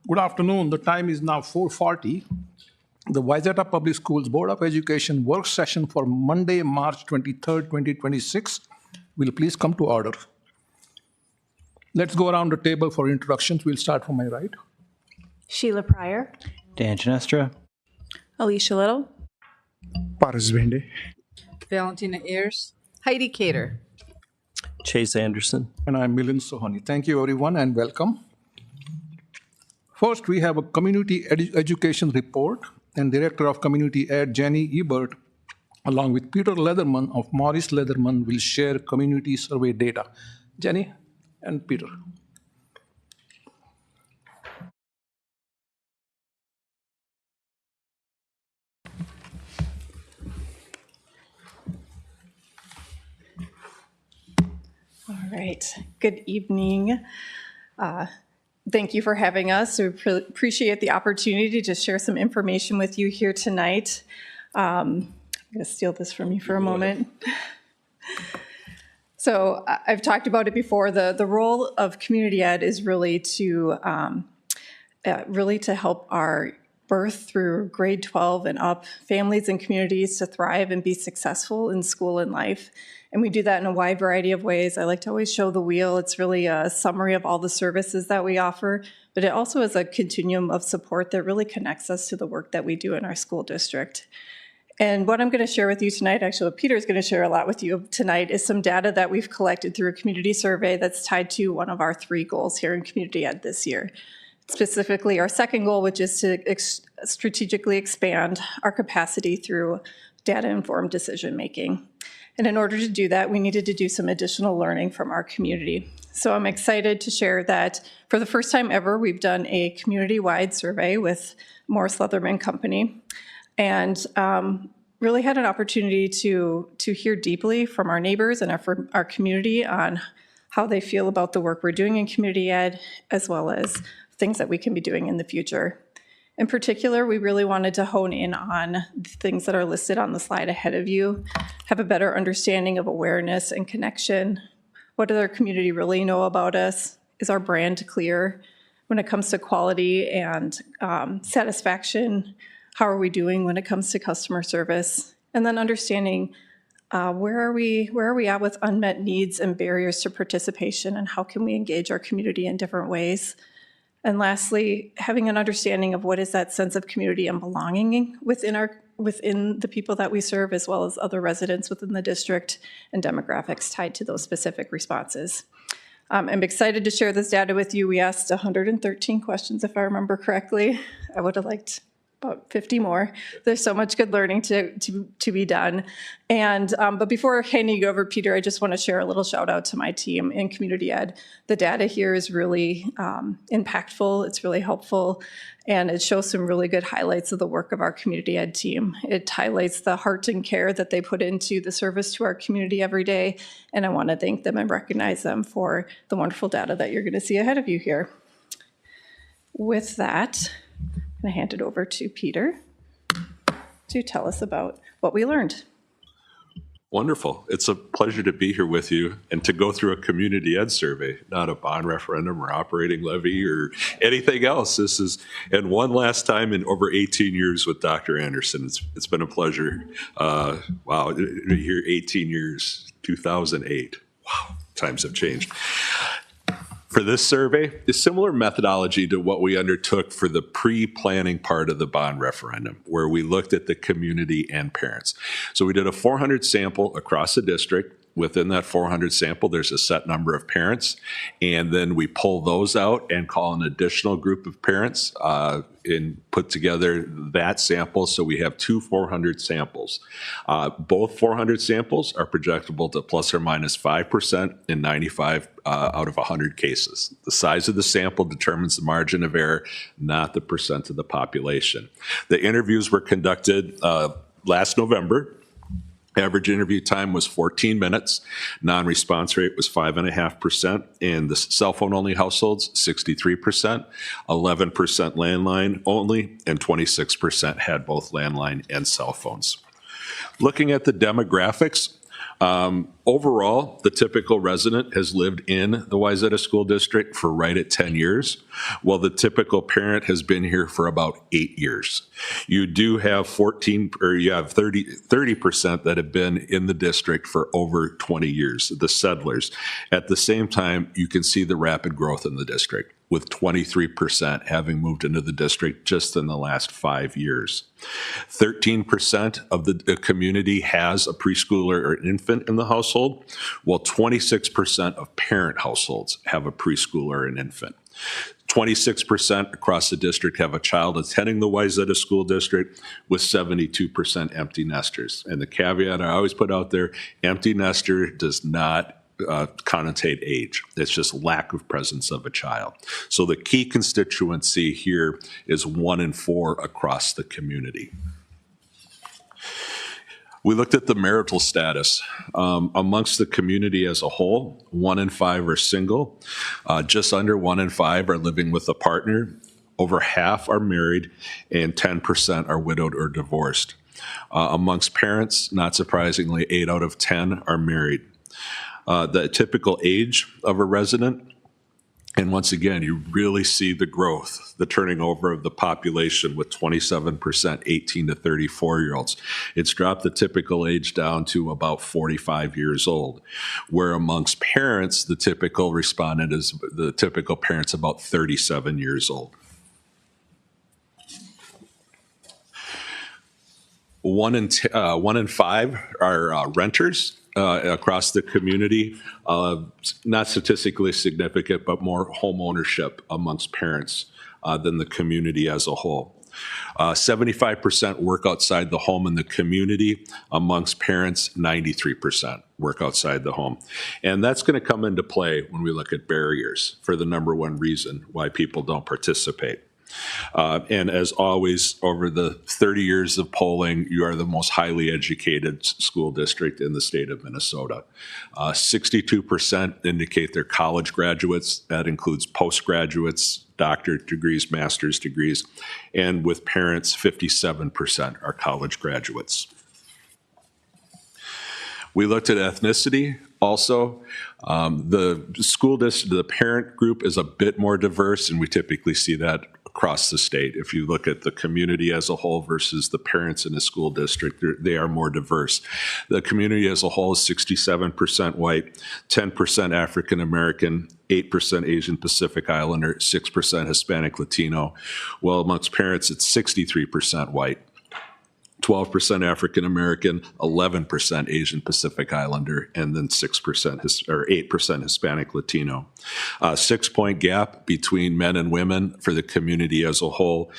Good afternoon. The time is now 4:40. The Wayzata Public Schools Board of Education work session for Monday, March 23rd, 2026 will please come to order. Let's go around the table for introductions. We'll start from my right. Sheila Pryor, Dan Ginestra. Alicia Little, Paras Vende. Valentina Ayers, Heidi Cater. Chase Anderson. And I'm Milind Sohani. Thank you, everyone, and welcome. First, we have a community education report, and Director of Community Ed, Jenny Ebert, along with Peter Leatherman of Morris Leatherman, will share community survey data. Jenny and Peter. All right. Good evening. Thank you for having us. We appreciate the opportunity to share some information with you here tonight. I'm going to steal this from you for a moment. So I've talked about it before. The role of community ed is really to help our birth through grade 12 and up families and communities to thrive and be successful in school and life. And we do that in a wide variety of ways. I like to always show the wheel. It's really a summary of all the services that we offer, but it also is a continuum of support that really connects us to the work that we do in our school district. And what I'm going to share with you tonight, actually what Peter is going to share a lot with you tonight, is some data that we've collected through a community survey that's tied to one of our 3 goals here in Community Ed this year. Specifically, our second goal, which is to strategically expand our capacity through data-informed decision-making. And in order to do that, we needed to do some additional learning from our community. So I'm excited to share that for the first time ever, we've done a community-wide survey with Morris Leatherman Company, and really had an opportunity to hear deeply from our neighbors and our community on how they feel about the work we're doing in community ed, as well as things that we can be doing in the future. In particular, we really wanted to hone in on the things that are listed on the slide ahead of you, have a better understanding of awareness and connection. What does our community really know about us? Is our brand clear? When it comes to quality and satisfaction, how are we doing when it comes to customer service? And then understanding where are we at with unmet needs and barriers to participation, and how can we engage our community in different ways? And lastly, having an understanding of what is that sense of community and belonging within the people that we serve, as well as other residents within the district and demographics tied to those specific responses. I'm excited to share this data with you. We asked 113 questions, if I remember correctly. I would have liked about 50 more. There's so much good learning to be done. And but before handing you over, Peter, I just want to share a little shout out to my team in Community Ed. The data here is really impactful. It's really helpful, and it shows some really good highlights of the work of our Community Ed team. It highlights the heart and care that they put into the service to our community every day, and I want to thank them and recognize them for the wonderful data that you're going to see ahead of you here. With that, I'm going to hand it over to Peter to tell us about what we learned. Wonderful. It's a pleasure to be here with you and to go through a community ed survey, not a bond referendum or operating levy or anything else. This is, and one last time in over 18 years with Dr. Anderson. It's been a pleasure. Wow, here 18 years, 2008. Wow, times have changed. For this survey, a similar methodology to what we undertook for the pre-planning part of the bond referendum, where we looked at the community and parents. So we did a 400 sample across the district. Within that 400 sample, there's a set number of parents, and then we pull those out and call an additional group of parents and put together that sample. So we have 2 400 samples. Both 400 samples are projectable to plus or minus 5% in 95 out of 100 cases. The size of the sample determines the margin of error, not the percent of the population. The interviews were conducted last November. Average interview time was 14 minutes. Non-response rate was 5.5%. In the cell phone only households, 63%, 11% landline only, and 26% had both landline and cell phones. Looking at the demographics, Overall, the typical resident has lived in the Wayzata School District for right at 10 years, while the typical parent has been here for about 8 years. You do have 30% that have been in the district for over 20 years, the settlers. At the same time, you can see the rapid growth in the district, with 23% having moved into the district just in the last 5 years. 13% of the community has a preschooler or an infant in the household, while 26% of parent households have a preschooler or an infant. 26% across the district have a child attending the Wayzata School District, with 72% empty nesters. And the caveat I always put out there, empty nester does not connotate age. It's just lack of presence of a child. So the key constituency here is 1 in 4 across the community. We looked at the marital status. Amongst the community as a whole, 1 in 5 are single. Just under 1 in 5 are living with a partner. Over half are married, and 10% are widowed or divorced. Amongst parents, not surprisingly, 8 out of 10 are married. The typical age of a resident, and once again, you really see the growth, the turning over of the population, with 27% 18 to 34-year-olds. It's dropped the typical age down to about 45 years old, where amongst parents, the typical respondent is the typical parent's about 37 years old. 1 in 5 are renters. Across the community, not statistically significant, but more home ownership amongst parents than the community as a whole. 75% work outside the home in the community. Amongst parents, 93% work outside the home. And that's going to come into play when we look at barriers for the number one reason why people don't participate. And as always, over the 30 years of polling, you are the most highly educated school district in the state of Minnesota. 62% indicate they're college graduates. That includes postgraduates, doctorate degrees, master's degrees. And with parents, 57% are college graduates. We looked at ethnicity. Also, the school district, the parent group is a bit more diverse, and we typically see that across the state. If you look at the community as a whole versus the parents in a school district, they are more diverse. The community as a whole is 67% white, 10% African American, 8% Asian Pacific Islander, 6% Hispanic Latino. Well, amongst parents, it's 63% white, 12% African American, 11% Asian Pacific Islander, and then 8% Hispanic Latino. 6-point gap between men and women for the community as a whole.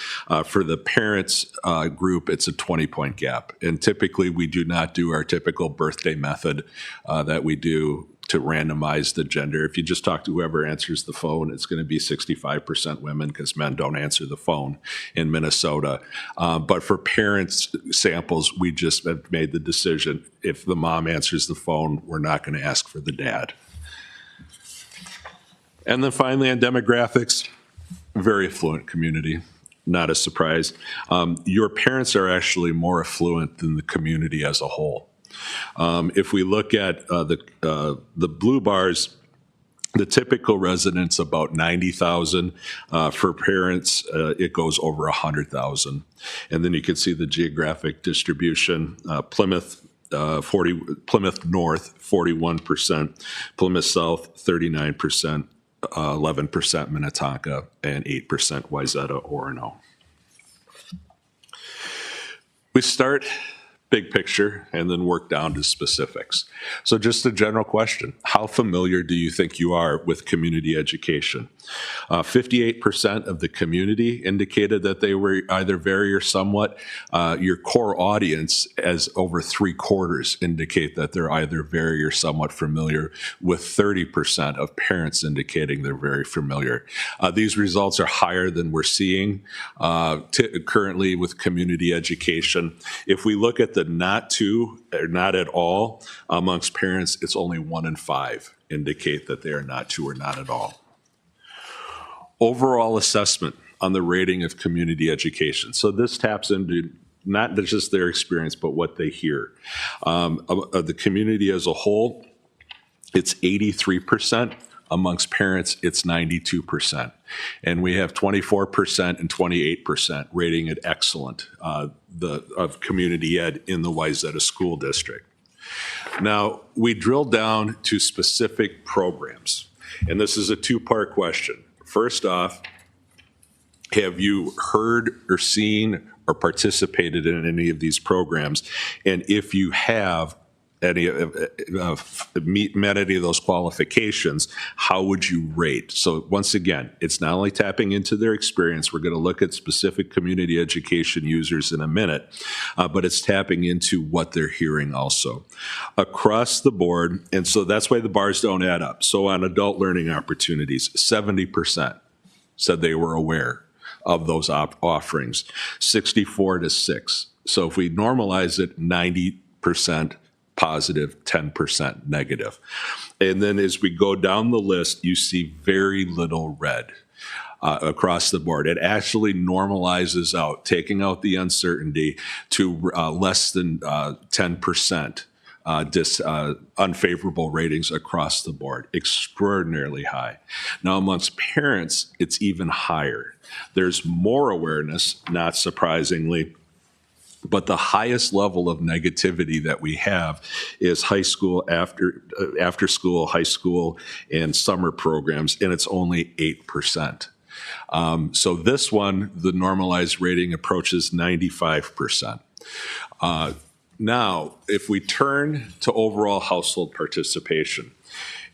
For the parents group, it's a 20-point gap. And typically, we do not do our typical birthday method that we do to randomize the gender. If you just talk to whoever answers the phone, it's going to be 65% women, because men don't answer the phone in Minnesota. But for parents samples, we just have made the decision, if the mom answers the phone, we're not going to ask for the dad. And then finally, on demographics, very affluent community. Not a surprise. Your parents are actually more affluent than the community as a whole. If we look at the blue bars, the typical residence about 90,000. For parents, it goes over 100,000. And then you can see the geographic distribution. Plymouth North, 41%. Plymouth South, 39%. 11% Minnetonka, and 8% Wayzata Orono. We start big picture and then work down to specifics. So just a general question, how familiar do you think you are with community education? 58% of the community indicated that they were either very or somewhat. Your core audience, as over 3/4, indicate that they're either very or somewhat familiar, with 30% of parents indicating they're very familiar. These results are higher than we're seeing currently with community education. If we look at the not to or not at all amongst parents, it's only 1 in 5 indicate that they are not to or not at all. Overall assessment on the rating of community education. So this taps into not just their experience, but what they hear. Of the community as a whole, it's 83%. Amongst parents, it's 92%. And we have 24% and 28% rating it excellent of community ed in the Wayzata School District. Now, we drill down to specific programs, and this is a two-part question. First off, have you heard or seen or participated in any of these programs? And if you have met any of those qualifications, how would you rate? So once again, it's not only tapping into their experience, we're going to look at specific community education users in a minute, but it's tapping into what they're hearing also. Across the board, and so that's why the bars don't add up. So on adult learning opportunities, 70% said they were aware of those offerings, 64 to 6. So if we normalize it, 90% positive, 10% negative. And then as we go down the list, you see very little red across the board. It actually normalizes out, taking out the uncertainty to less than 10% unfavorable ratings across the board, extraordinarily high. Now, amongst parents, it's even higher. There's more awareness, not surprisingly, but the highest level of negativity that we have is high school, after school, high school, and summer programs, and it's only 8%. So this one, the normalized rating approaches 95%. Now, if we turn to overall household participation,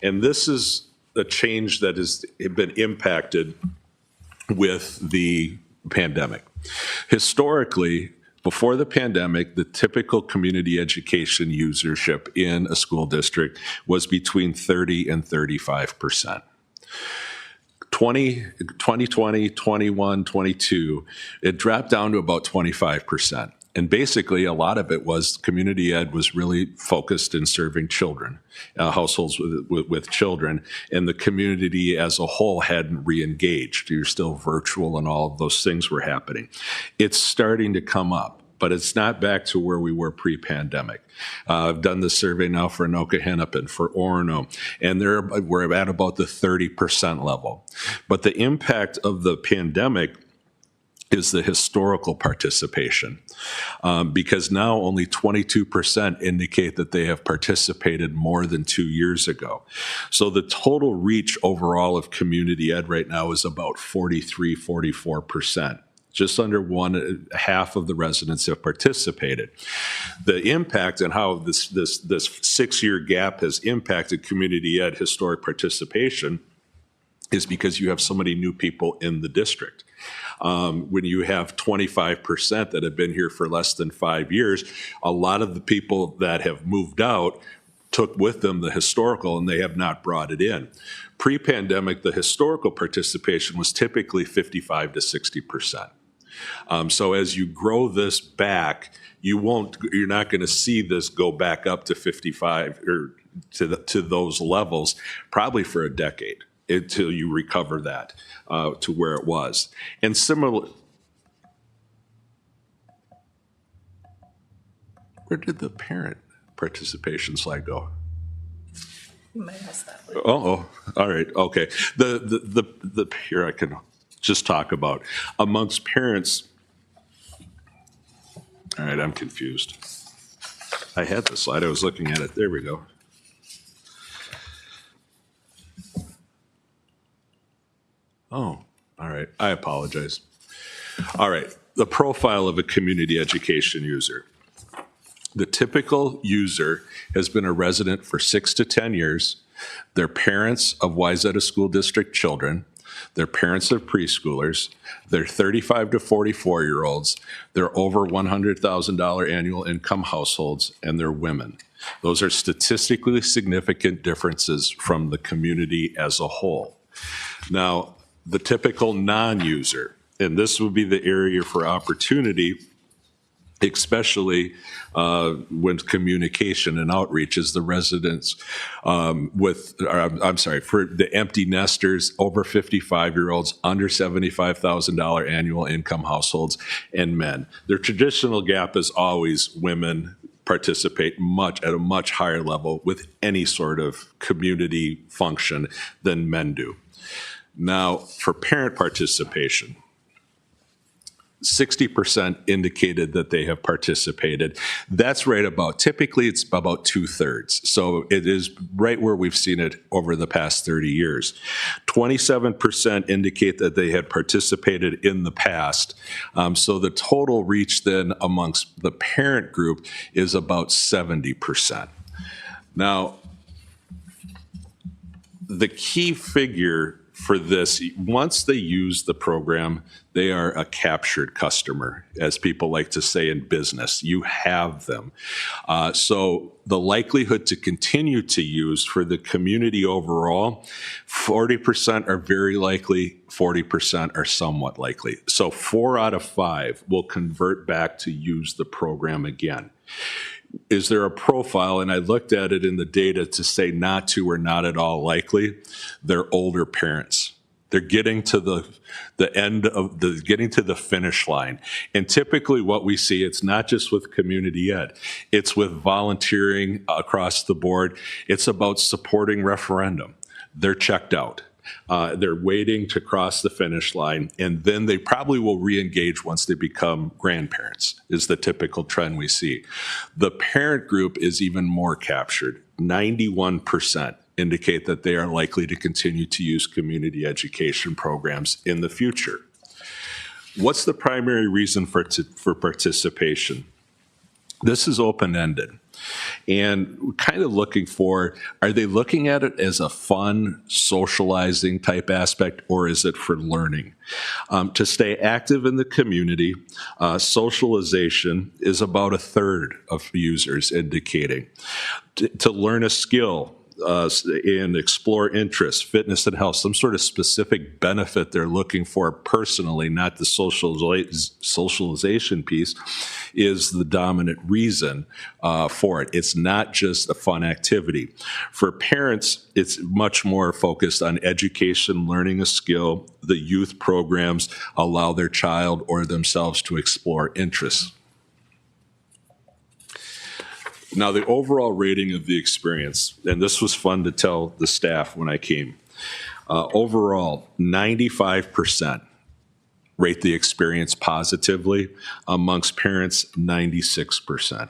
and this is a change that has been impacted with the pandemic. Historically, before the pandemic, the typical community education usership in a school district was between 30 and 35%. 2020, 21, 22, it dropped down to about 25%. And basically, a lot of it was community ed was really focused in serving children, households with children, and the community as a whole hadn't re-engaged. You're still virtual and all of those things were happening. It's starting to come up, but it's not back to where we were pre-pandemic. I've done this survey now for Anoka Hennepin, for Orono, and we're at about the 30% level. But the impact of the pandemic is the historical participation, because now only 22% indicate that they have participated more than 2 years ago. So the total reach overall of community ed right now is about 43, 44%. Just under half of the residents have participated. The impact and how this 6-year gap has impacted community ed historic participation is because you have so many new people in the district. When you have 25% that have been here for less than 5 years, a lot of the people that have moved out took with them the historical and they have not brought it in. Pre-pandemic, the historical participation was typically 55 to 60%. So as you grow this back, you're not going to see this go back up to 55 or to those levels probably for a decade until you recover that to where it was. And similarly, where did the parent participation slide go? You might miss that. Oh, all right, okay. The here I can just talk about amongst parents. All right, I'm confused. I had the slide. I was looking at it. There we go. Oh, all right. I apologize. All right. The profile of a community education user. The typical user has been a resident for 6 to 10 years. They're parents of Wayzata School District children. They're parents of preschoolers. They're 35 to 44-year-olds. They're over $100,000 annual income households, and they're women. Those are statistically significant differences from the community as a whole. Now, the typical non-user, and this would be the area for opportunity especially when communication and outreach is the residents for the empty nesters, over 55-year-olds, under $75,000 annual income households, and men. Their traditional gap is always women participate at a much higher level with any sort of community function than men do. Now, for parent participation, 60% indicated that they have participated. That's right about, typically it's about 2/3. So it is right where we've seen it over the past 30 years. 27% indicate that they had participated in the past. So the total reach then amongst the parent group is about 70%. Now, the key figure for this, once they use the program, they are a captured customer, as people like to say in business. You have them. So the likelihood to continue to use for the community overall, 40% are very likely, 40% are somewhat likely. So 4 out of 5 will convert back to use the program again. Is there a profile? And I looked at it in the data to say not to or not at all likely. They're older parents. They're getting to the getting to the finish line. And typically what we see, it's not just with community ed, it's with volunteering across the board. It's about supporting referendum. They're checked out. They're waiting to cross the finish line, and then they probably will re-engage once they become grandparents, is the typical trend we see. The parent group is even more captured. 91% indicate that they are likely to continue to use community education programs in the future. What's the primary reason for participation? This is open-ended. And we're kind of looking for, are they looking at it as a fun, socializing type aspect, or is it for learning? To stay active in the community, socialization is about 1/3 of users indicating. To learn a skill, and explore interests, fitness and health, some sort of specific benefit they're looking for personally, not the socialization piece, is the dominant reason for it. It's not just a fun activity. For parents, it's much more focused on education, learning a skill. The youth programs allow their child or themselves to explore interests. Now, the overall rating of the experience, and this was fun to tell the staff when I came, overall, 95% rate the experience positively. Amongst parents, 96%.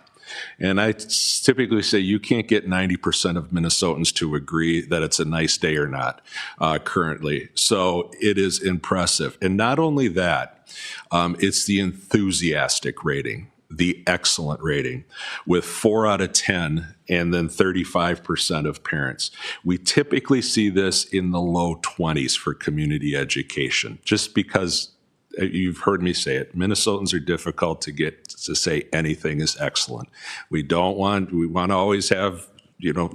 And I typically say you can't get 90% of Minnesotans to agree that it's a nice day or not currently. So it is impressive. And not only that, it's the enthusiastic rating, the excellent rating, with 4 out of 10 and then 35% of parents. We typically see this in the low 20s for community education, just because you've heard me say it, Minnesotans are difficult to get to say anything is excellent. We want to always have,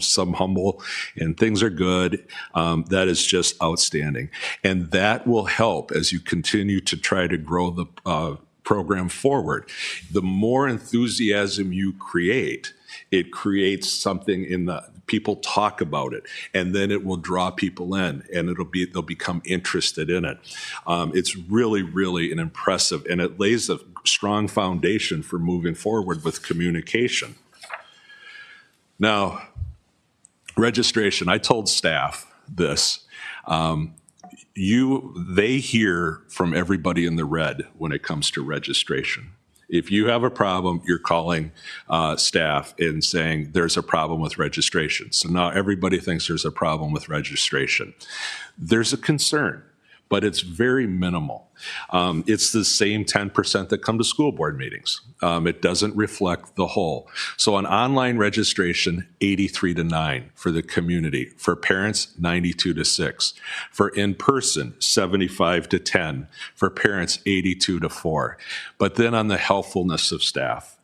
some humble and things are good. That is just outstanding. And that will help as you continue to try to grow the program forward. The more enthusiasm you create, it creates something people talk about it, and then it will draw people in, and they'll become interested in it. It's really, really an impressive, and it lays a strong foundation for moving forward with communication. Now, registration, I told staff this. They hear from everybody in the red when it comes to registration. If you have a problem, you're calling staff and saying there's a problem with registration. So now everybody thinks there's a problem with registration. There's a concern, but it's very minimal. It's the same 10% that come to school board meetings. It doesn't reflect the whole. So on online registration, 83-9 for the community. For parents, 92-6. For in-person, 75-10. For parents, 82-4. But then on the helpfulness of staff,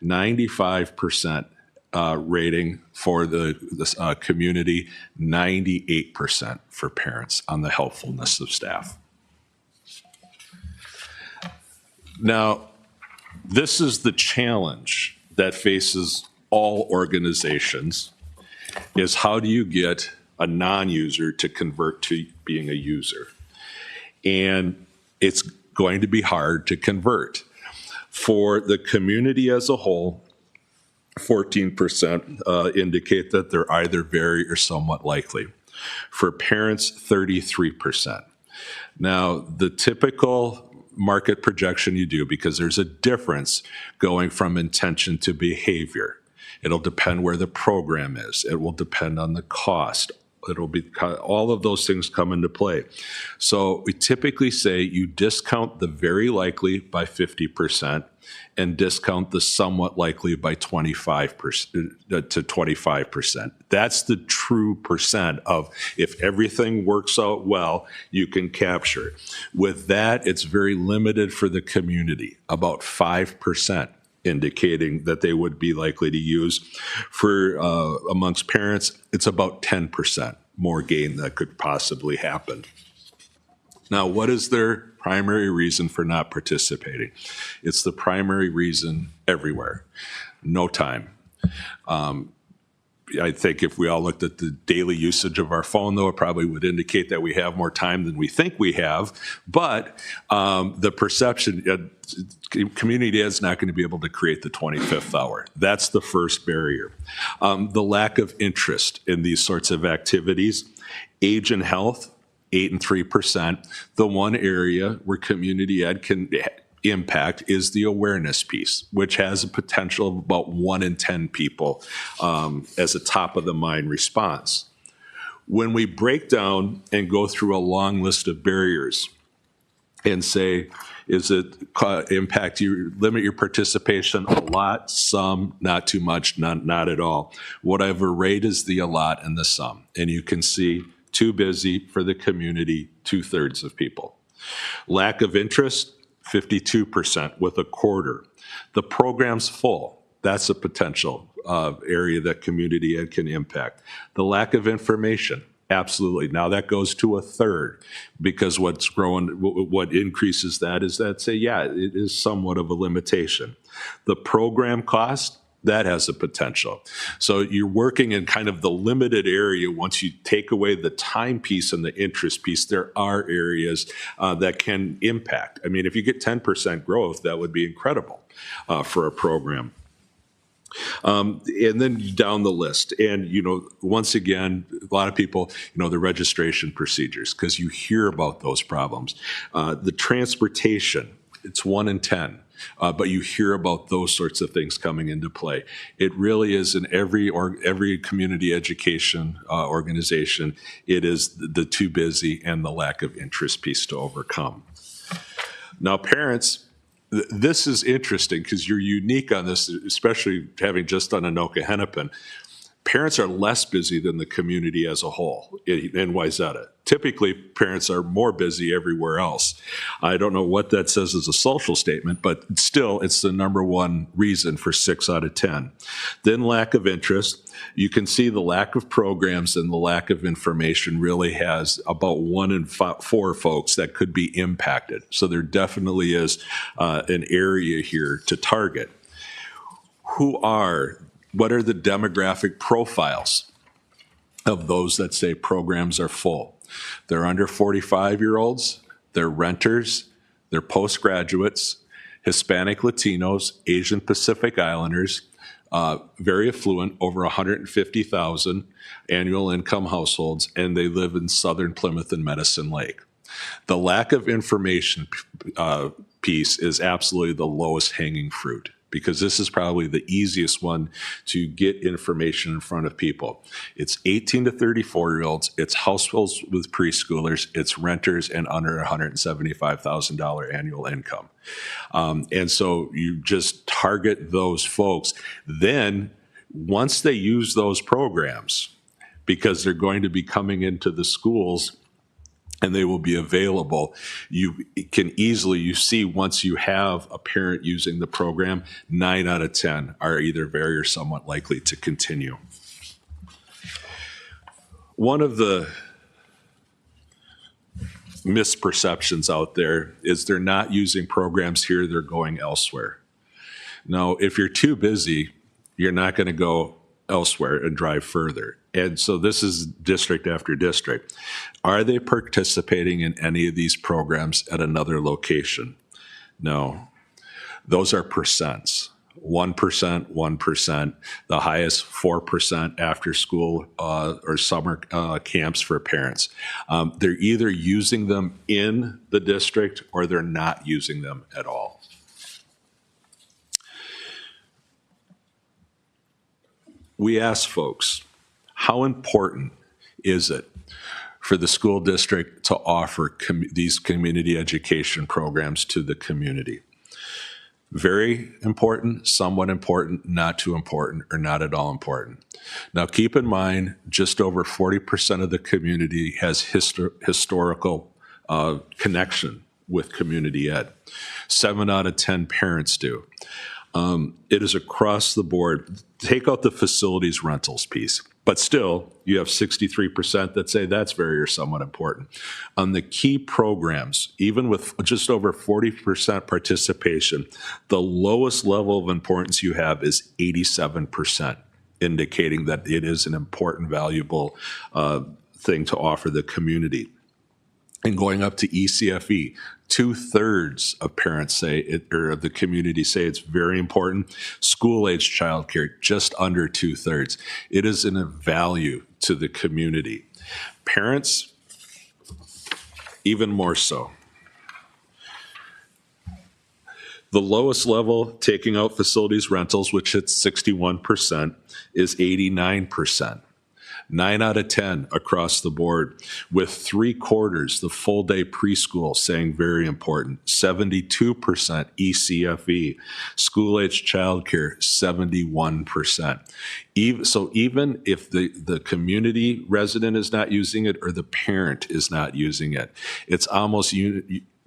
95% rating for the community, 98% for parents on the helpfulness of staff. Now, this is the challenge that faces all organizations, is how do you get a non-user to convert to being a user? And it's going to be hard to convert. For the community as a whole, 14% indicate that they're either very or somewhat likely. For parents, 33%. Now, the typical market projection you do, because there's a difference going from intention to behavior. It'll depend where the program is. It will depend on the cost. It'll be, all of those things come into play. So we typically say you discount the very likely by 50% and discount the somewhat likely by 25% to 25%. That's the true percent of if everything works out well, you can capture. With that, it's very limited for the community, about 5%. Indicating that they would be likely to use. For amongst parents, it's about 10% more gain that could possibly happen. Now, what is their primary reason for not participating? It's the primary reason everywhere. No time. I think if we all looked at the daily usage of our phone, though, it probably would indicate that we have more time than we think we have. But the perception, community is not going to be able to create the 25th hour. That's the first barrier. The lack of interest in these sorts of activities. Age and health, 8 and 3%. The one area where community ed can impact is the awareness piece, which has a potential of about 1 in 10 people as a top of the mind response. When we break down and go through a long list of barriers and say, is it impact you, limit your participation a lot, some, not too much, not at all. What I've arrayed is the a lot and the some. And you can see too busy for the community, 2/3 of people. Lack of interest, 52% with a quarter. The program's full. That's a potential area that community ed can impact. The lack of information, absolutely. Now that goes to 1/3 because what's growing, what increases that is that say, yeah, it is somewhat of a limitation. The program cost, that has a potential. So you're working in kind of the limited area. Once you take away the time piece and the interest piece, there are areas that can impact. I mean, if you get 10% growth, that would be incredible for a program. And then down the list. And, you know, once again, a lot of people, you know, the registration procedures, because you hear about those problems. The transportation, it's 1 in 10. But you hear about those sorts of things coming into play. It really is in every community education organization, it is the too busy and the lack of interest piece to overcome. Now, parents, this is interesting because you're unique on this, especially having just done Anoka Hennepin. Parents are less busy than the community as a whole in Wayzata. Typically, parents are more busy everywhere else. I don't know what that says as a social statement, but still, it's the number one reason for 6 out of 10. Then lack of interest. You can see the lack of programs and the lack of information really has about 1 in 4 folks that could be impacted. So there definitely is an area here to target. What are the demographic profiles of those that say programs are full? They're under 45-year-olds, they're renters, they're postgraduates, Hispanic Latinos, Asian Pacific Islanders, very affluent, over 150,000 annual income households, and they live in southern Plymouth and Medicine Lake. The lack of information piece is absolutely the lowest hanging fruit, because this is probably the easiest one to get information in front of people. It's 18 to 34-year-olds, it's households with preschoolers, it's renters and under $175,000 annual income. And so you just target those folks. Then once they use those programs, because they're going to be coming into the schools and they will be available, you see once you have a parent using the program, 9 out of 10 are either very or somewhat likely to continue. One of the misperceptions out there is they're not using programs here, they're going elsewhere. Now, if you're too busy, you're not going to go elsewhere and drive further. And so this is district after district. Are they participating in any of these programs at another location? No. Those are percents. 1%, 1%, the highest 4% after school or summer camps for parents. They're either using them in the district or they're not using them at all. We ask folks, how important is it for the school district to offer these community education programs to the community? Very important, somewhat important, not too important, or not at all important. Now, keep in mind, just over 40% of the community has historical connection with community ed. 7 out of 10 parents do. It is across the board. Take out the facilities rentals piece, but still, you have 63% that say that's very or somewhat important. On the key programs, even with just over 40% participation, the lowest level of importance you have is 87%, indicating that it is an important, valuable thing to offer the community. And going up to ECFE, 2/3 of parents say it, or of the community say it's very important. School-age childcare, just under 2/3. It is a value to the community. Parents, even more so. The lowest level, taking out facilities rentals, which hits 61%, is 89%. 9 out of 10 across the board, with 3/4 the full day preschool saying very important, 72% ECFE, school age childcare 71%. So even if the community resident is not using it or the parent is not using it, it's almost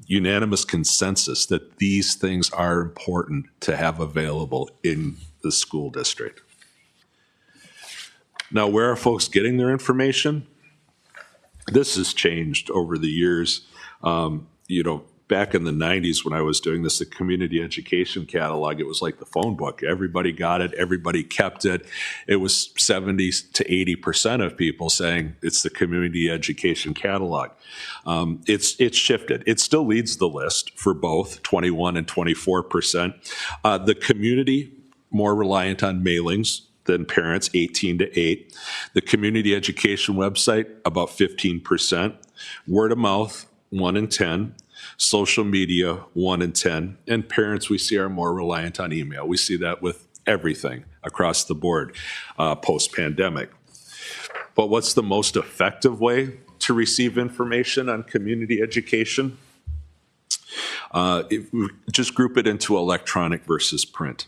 unanimous consensus that these things are important to have available in the school district. Now, where are folks getting their information? This has changed over the years. Back in the 90s when I was doing this, the community education catalog, it was like the phone book. Everybody got it. Everybody kept it. It was 70 to 80% of people saying it's the community education catalog. It's shifted. It still leads the list for both 21 and 24%. The community, more reliant on mailings than parents, 18 to 8. The community education website, about 15%. Word of mouth, 1 in 10. Social media, 1 in 10. And parents, we see, are more reliant on email. We see that with everything across the board post-pandemic. But what's the most effective way to receive information on community education? Just group it into electronic versus print.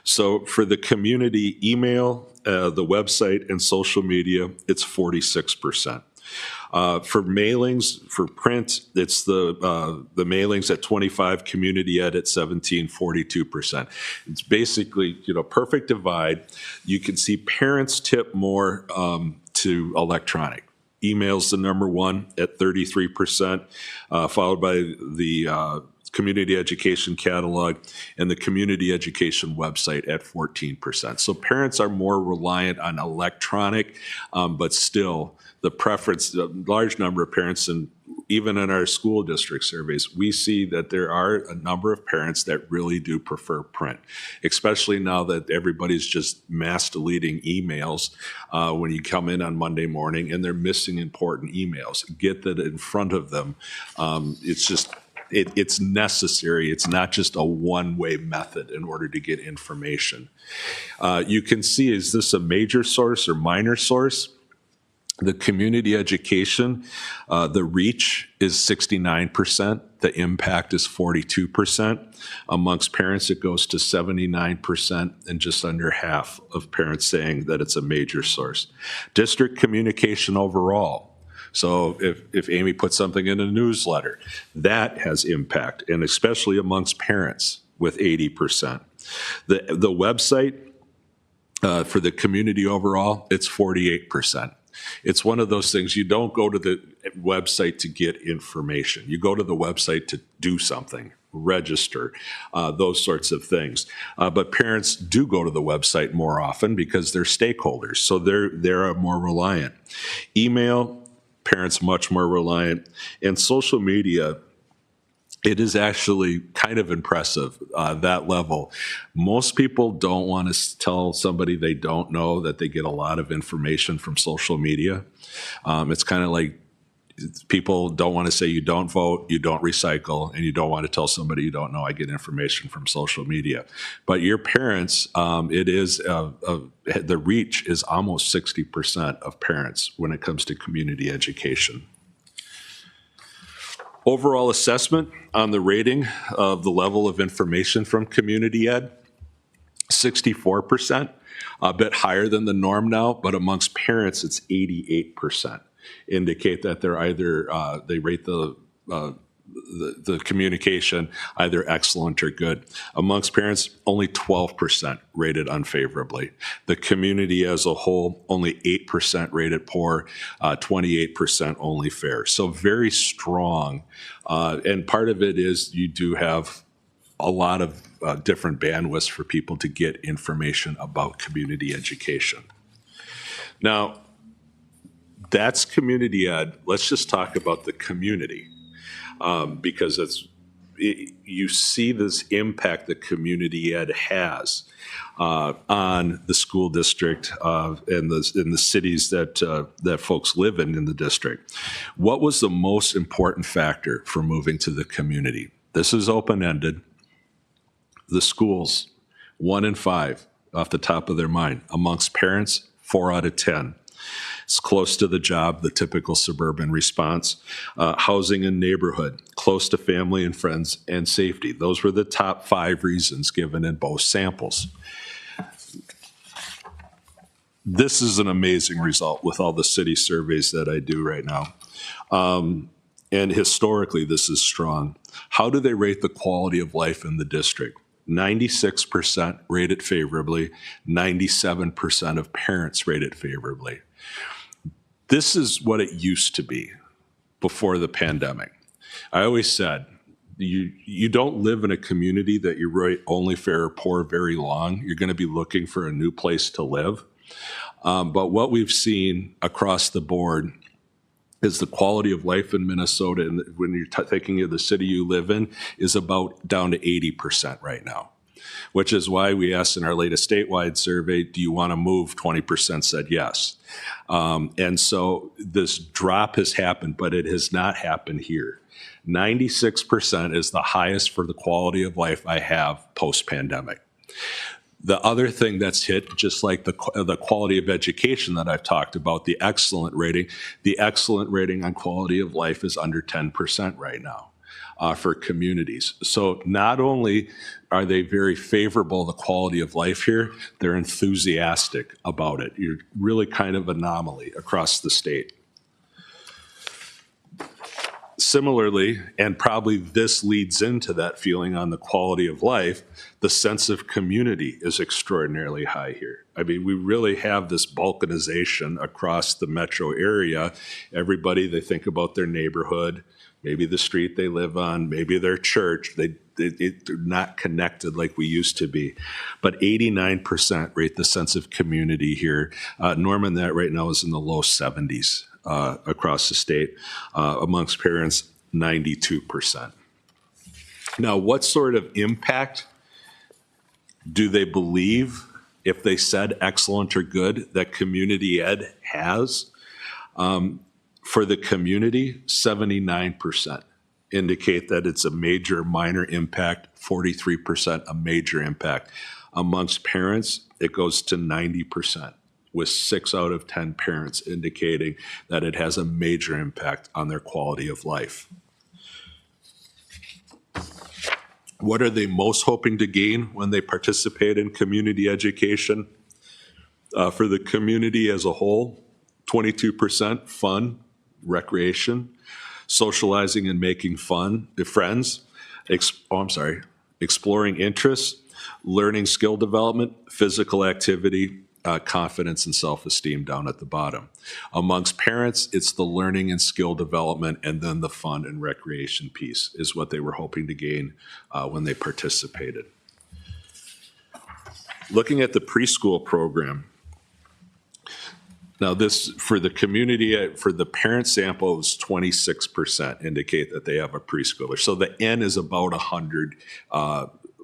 So for the community email, the website, and social media, it's 46%. For mailings, for print, it's the mailings at 25, community ed at 17, 42%. It's basically, perfect divide. You can see parents tip more to electronic. Email's the number one at 33%, followed by the community education catalog and the community education website at 14%. So parents are more reliant on electronic, but still the preference, a large number of parents, and even in our school district surveys, we see that there are a number of parents that really do prefer print, especially now that everybody's just mass deleting emails when you come in on Monday morning and they're missing important emails. Get that in front of them. It's necessary. It's not just a one-way method in order to get information. You can see, is this a major source or minor source? The community education, the reach is 69%. The impact is 42%. Amongst parents, it goes to 79%, and just under half of parents saying that it's a major source. District communication overall. So if Amy puts something in a newsletter, that has impact, and especially amongst parents with 80%. The website for the community overall, it's 48%. It's one of those things, you don't go to the website to get information. You go to the website to do something, register, those sorts of things. But parents do go to the website more often because they're stakeholders, so they're more reliant. Email, parents much more reliant, and social media. It is actually kind of impressive, that level. Most people don't want to tell somebody they don't know that they get a lot of information from social media. It's kind of like people don't want to say you don't vote, you don't recycle, and you don't want to tell somebody you don't know I get information from social media. But your parents, the reach is almost 60% of parents when it comes to community education. Overall assessment on the rating of the level of information from community ed, 64%, a bit higher than the norm now, but amongst parents, it's 88%. Indicate that they're either, they rate the communication either excellent or good. Amongst parents, only 12% rated unfavorably. The community as a whole, only 8% rated poor, 28% only fair. So very strong. And part of it is you do have a lot of different bandwidths for people to get information about community education. Now, that's community ed. Let's just talk about the community. Because you see this impact that community ed has on the school district and the cities that folks live in the district. What was the most important factor for moving to the community? This is open-ended. The schools, 1 in 5 off the top of their mind. Amongst parents, 4 out of 10. It's close to the job, the typical suburban response. Housing and neighborhood, close to family and friends, and safety. Those were the top 5 reasons given in both samples. This is an amazing result with all the city surveys that I do right now. And historically, this is strong. How do they rate the quality of life in the district? 96% rate it favorably, 97% of parents rate it favorably. This is what it used to be before the pandemic. I always said, you don't live in a community that you rate only fair or poor very long. You're going to be looking for a new place to live. But what we've seen across the board is the quality of life in Minnesota, and when you're thinking of the city you live in, is about down to 80% right now, which is why we asked in our latest statewide survey, do you want to move? 20% said yes. And so this drop has happened, but it has not happened here. 96% is the highest for the quality of life I have post-pandemic. The other thing that's hit, just like the quality of education that I've talked about, the excellent rating on quality of life is under 10% right now for communities. So not only are they very favorable, the quality of life here, they're enthusiastic about it. You're really kind of anomaly across the state. Similarly, and probably this leads into that feeling on the quality of life, the sense of community is extraordinarily high here. I mean, we really have this balkanization across the metro area. Everybody, they think about their neighborhood, maybe the street they live on, maybe their church. They're not connected like we used to be. But 89% rate the sense of community here. Norman, that right now is in the low 70s. Across the state, amongst parents, 92%. Now, what sort of impact do they believe, if they said excellent or good, that community ed has? For the community, 79% indicate that it's a major, minor impact, 43% a major impact. Amongst parents, it goes to 90%. With 6 out of 10 parents indicating that it has a major impact on their quality of life. What are they most hoping to gain when they participate in community education? For the community as a whole, 22% fun, recreation, socializing and making friends, exploring interests, learning skill development, physical activity, confidence and self-esteem down at the bottom. Amongst parents, it's the learning and skill development, and then the fun and recreation piece is what they were hoping to gain when they participated. Looking at the preschool program, now this, for the community, for the parent sample, it was 26% indicate that they have a preschooler. So the N is about 100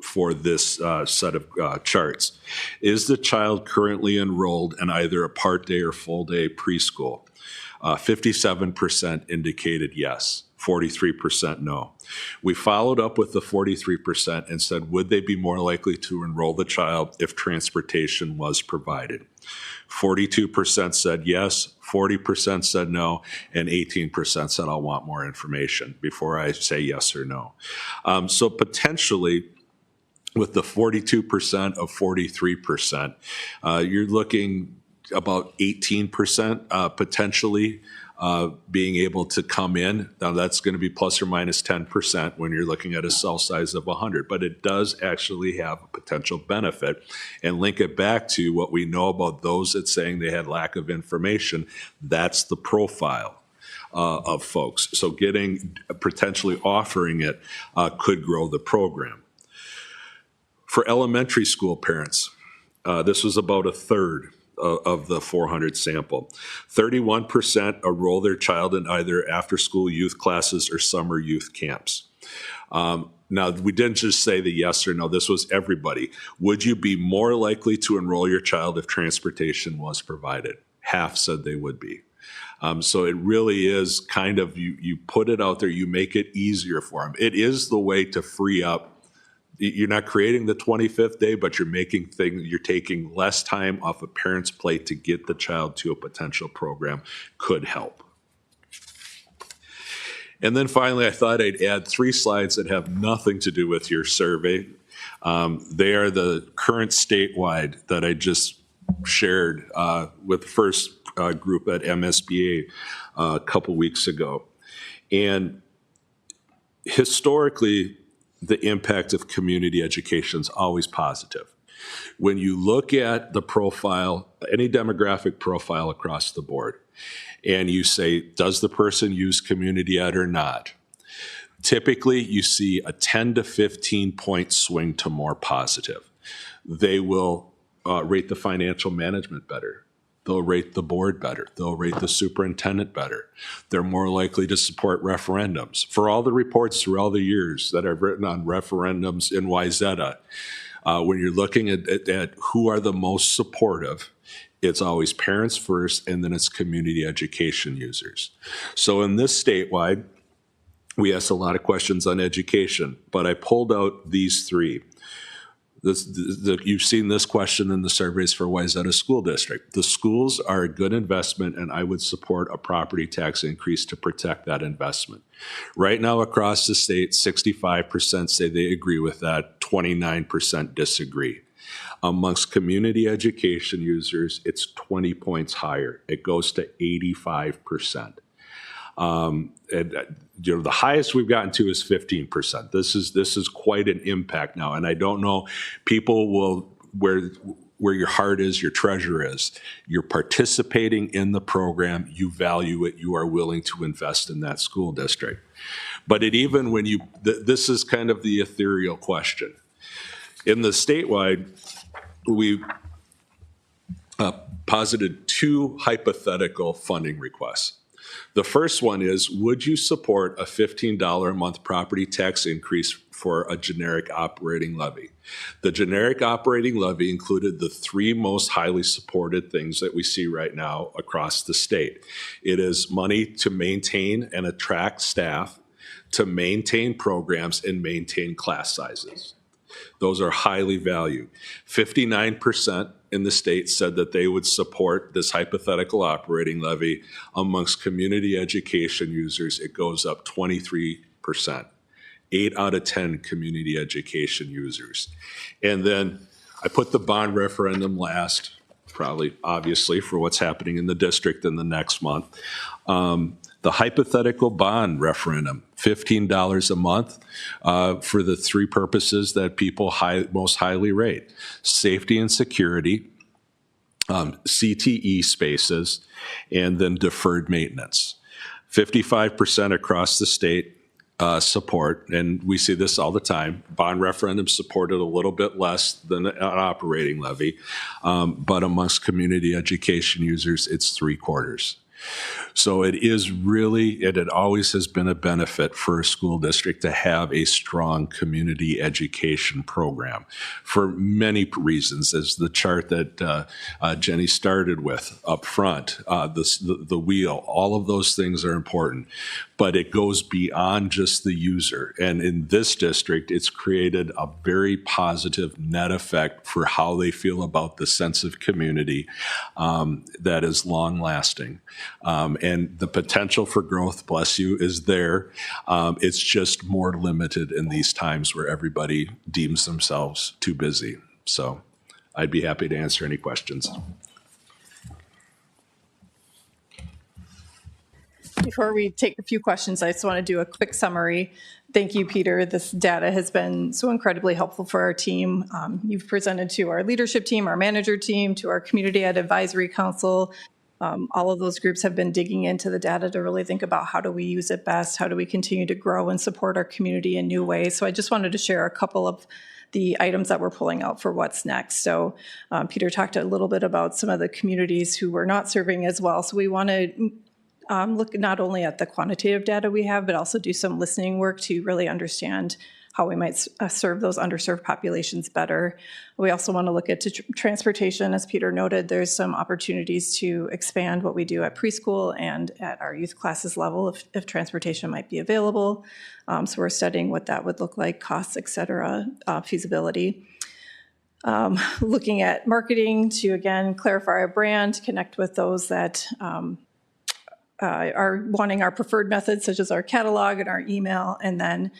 for this set of charts. Is the child currently enrolled in either a part-day or full-day preschool? 57% indicated yes, 43% no. We followed up with the 43% and said, would they be more likely to enroll the child if transportation was provided? 42% said yes, 40% said no, and 18% said I'll want more information before I say yes or no. So potentially, with the 42% of 43%, you're looking about 18% potentially being able to come in. Now that's going to be plus or minus 10% when you're looking at a cell size of 100, but it does actually have a potential benefit. And link it back to what we know about those that saying they had lack of information. That's the profile of folks. So potentially offering it could grow the program. For elementary school parents, this was about a third of the 400 sample. 31% enroll their child in either after-school youth classes or summer youth camps. Now, we didn't just say the yes or no. This was everybody. Would you be more likely to enroll your child if transportation was provided? Half said they would be. So it really is kind of, you put it out there, you make it easier for them. It is the way to free up. You're not creating the 25th day, but you're taking less time off a parent's plate to get the child to a potential program could help. And then finally, I thought I'd add 3 slides that have nothing to do with your survey. They are the current statewide that I just shared with the first group at MSBA a couple weeks ago. And historically, the impact of community education is always positive. When you look at the profile, any demographic profile across the board, and you say, does the person use community ed or not? Typically, you see a 10 to 15 point swing to more positive. They will rate the financial management better. They'll rate the board better. They'll rate the superintendent better. They're more likely to support referendums. For all the reports through all the years that I've written on referendums in Wayzata, when you're looking at who are the most supportive, it's always parents first, and then it's community education users. So in this statewide, we asked a lot of questions on education, but I pulled out these 3. You've seen this question in the surveys for Wayzata School District. The schools are a good investment, and I would support a property tax increase to protect that investment. Right now across the state, 65% say they agree with that, 29% disagree. Amongst community education users, it's 20 points higher. It goes to 85%. The highest we've gotten to is 15%. This is quite an impact now, and I don't know. People will where your heart is, your treasure is. You're participating in the program. You value it. You are willing to invest in that school district. But this is kind of the ethereal question. In the statewide, we posited 2 hypothetical funding requests. The first one is, would you support a $15 a month property tax increase for a generic operating levy? The generic operating levy included the 3 most highly supported things that we see right now across the state. It is money to maintain and attract staff, to maintain programs, and maintain class sizes. Those are highly valued. 59% in the state said that they would support this hypothetical operating levy. Amongst community education users, it goes up 23%. 8 out of 10 community education users. And then I put the bond referendum last, probably obviously for what's happening in the district in the next month. The hypothetical bond referendum, $15 a month for the 3 purposes that people most highly rate: safety and security, CTE spaces, and then deferred maintenance. 55% across the state support, and we see this all the time. Bond referendum supported a little bit less than an operating levy, but amongst community education users, it's 3/4. So it is really, and it always has been a benefit for a school district to have a strong community education program for many reasons, as the chart that Jenny started with up front, the wheel, all of those things are important. But it goes beyond just the user. And in this district, it's created a very positive net effect for how they feel about the sense of community that is long lasting. And the potential for growth, bless you, is there. It's just more limited in these times where everybody deems themselves too busy. So I'd be happy to answer any questions. Before we take a few questions, I just want to do a quick summary. Thank you, Peter. This data has been so incredibly helpful for our team. You've presented to our leadership team, our manager team, to our Community Ed Advisory Council. All of those groups have been digging into the data to really think about how do we use it best, how do we continue to grow and support our community in new ways. So I just wanted to share a couple of the items that we're pulling out for what's next. So Peter talked a little bit about some of the communities who we're not serving as well. So we want to look not only at the quantitative data we have, but also do some listening work to really understand how we might serve those underserved populations better. We also want to look at transportation. As Peter noted, there's some opportunities to expand what we do at preschool and at our youth classes level if transportation might be available. So we're studying what that would look like, costs, et cetera, feasibility. Looking at marketing to, again, clarify our brand, connect with those that are wanting our preferred methods, such as our catalog and our email. And then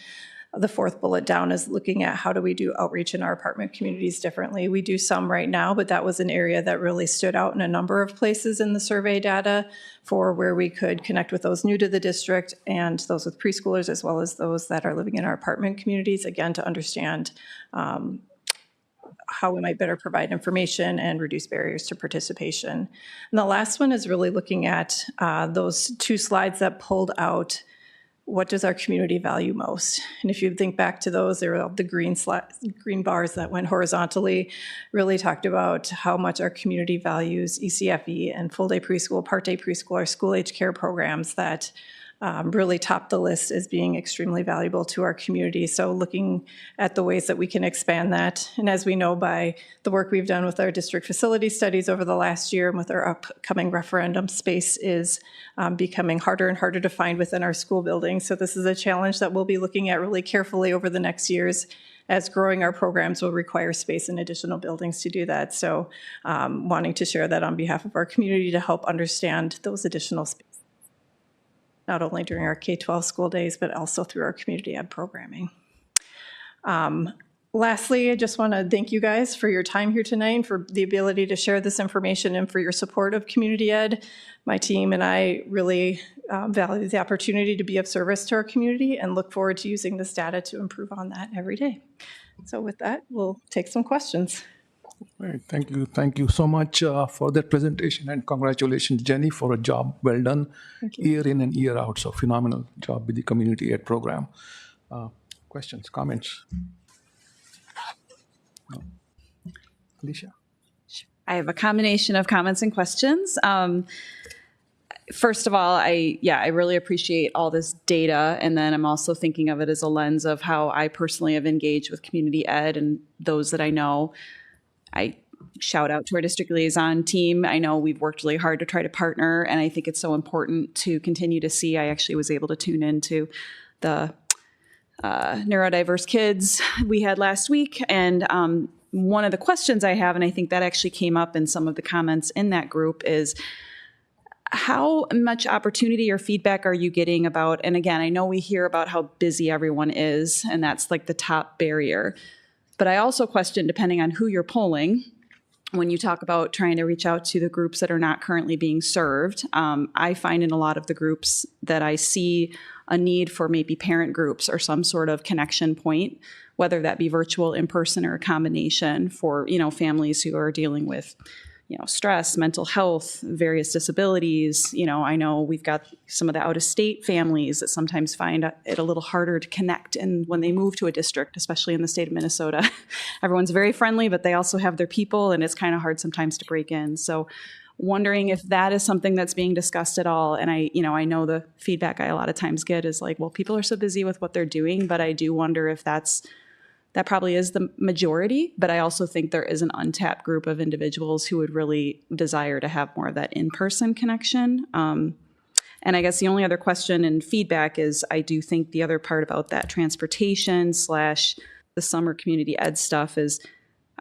the fourth bullet down is looking at how do we do outreach in our apartment communities differently. We do some right now, but that was an area that really stood out in a number of places in the survey data for where we could connect with those new to the district and those with preschoolers, as well as those that are living in our apartment communities, again, to understand how we might better provide information and reduce barriers to participation. And the last one is really looking at those two slides that pulled out what does our community value most? And if you think back to those, they were the green bars that went horizontally, really talked about how much our community values ECFE and full-day preschool, part-day preschool, our school-age care programs that really top the list as being extremely valuable to our community. So looking at the ways that we can expand that. And as we know by the work we've done with our district facility studies over the last year and with our upcoming referendum, space is becoming harder and harder to find within our school buildings. So this is a challenge that we'll be looking at really carefully over the next years, as growing our programs will require space in additional buildings to do that. So wanting to share that on behalf of our community to help understand those additional spaces, not only during our K-12 school days, but also through our community ed programming. Lastly, I just want to thank you guys for your time here tonight and for the ability to share this information and for your support of community ed. My team and I really value the opportunity to be of service to our community and look forward to using this data to improve on that every day. So with that, we'll take some questions. Right, thank you so much for that presentation, and congratulations, Jenny, for a job well done, year in and year out. So phenomenal job with the community ed program. Questions, comments? No. Alicia? I have a combination of comments and questions. First of all, I really appreciate all this data, and then I'm also thinking of it as a lens of how I personally have engaged with community ed and those that I know. I shout out to our district liaison team. I know we've worked really hard to try to partner, and I think it's so important to continue to see. I actually was able to tune into the neurodiverse kids we had last week, and one of the questions I have, and I think that actually came up in some of the comments in that group, is how much opportunity or feedback are you getting about, and again, I know we hear about how busy everyone is, and that's like the top barrier. But I also question, depending on who you're polling, when you talk about trying to reach out to the groups that are not currently being served, I find in a lot of the groups that I see a need for maybe parent groups or some sort of connection point, whether that be virtual, in person, or a combination for, families who are dealing with, stress, mental health, various disabilities. I know we've got some of the out-of-state families that sometimes find it a little harder to connect, and when they move to a district, especially in the state of Minnesota, everyone's very friendly, but they also have their people, and it's kind of hard sometimes to break in. So wondering if that is something that's being discussed at all. And I know the feedback I a lot of times get is like, well, people are so busy with what they're doing, but I do wonder if that probably is the majority, but I also think there is an untapped group of individuals who would really desire to have more of that in-person connection. And I guess the only other question and feedback is I do think the other part about that transportation / the summer community ed stuff is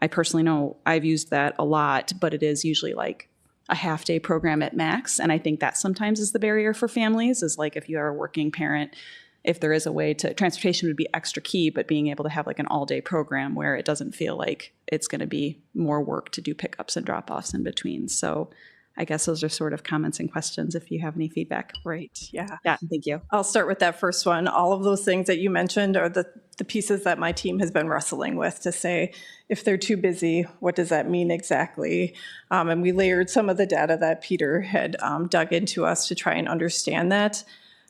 I personally know I've used that a lot, but it is usually like a half-day program at max. And I think that sometimes is the barrier for families is like if you are a working parent, if there is a way to, transportation would be extra key, but being able to have like an all-day program where it doesn't feel like it's going to be more work to do pickups and drop-offs in between. So I guess those are sort of comments and questions if you have any feedback. Right, yeah. Yeah, thank you. I'll start with that first one. All of those things that you mentioned are the pieces that my team has been wrestling with to say, if they're too busy, what does that mean exactly? And we layered some of the data that Peter had dug into us to try and understand that.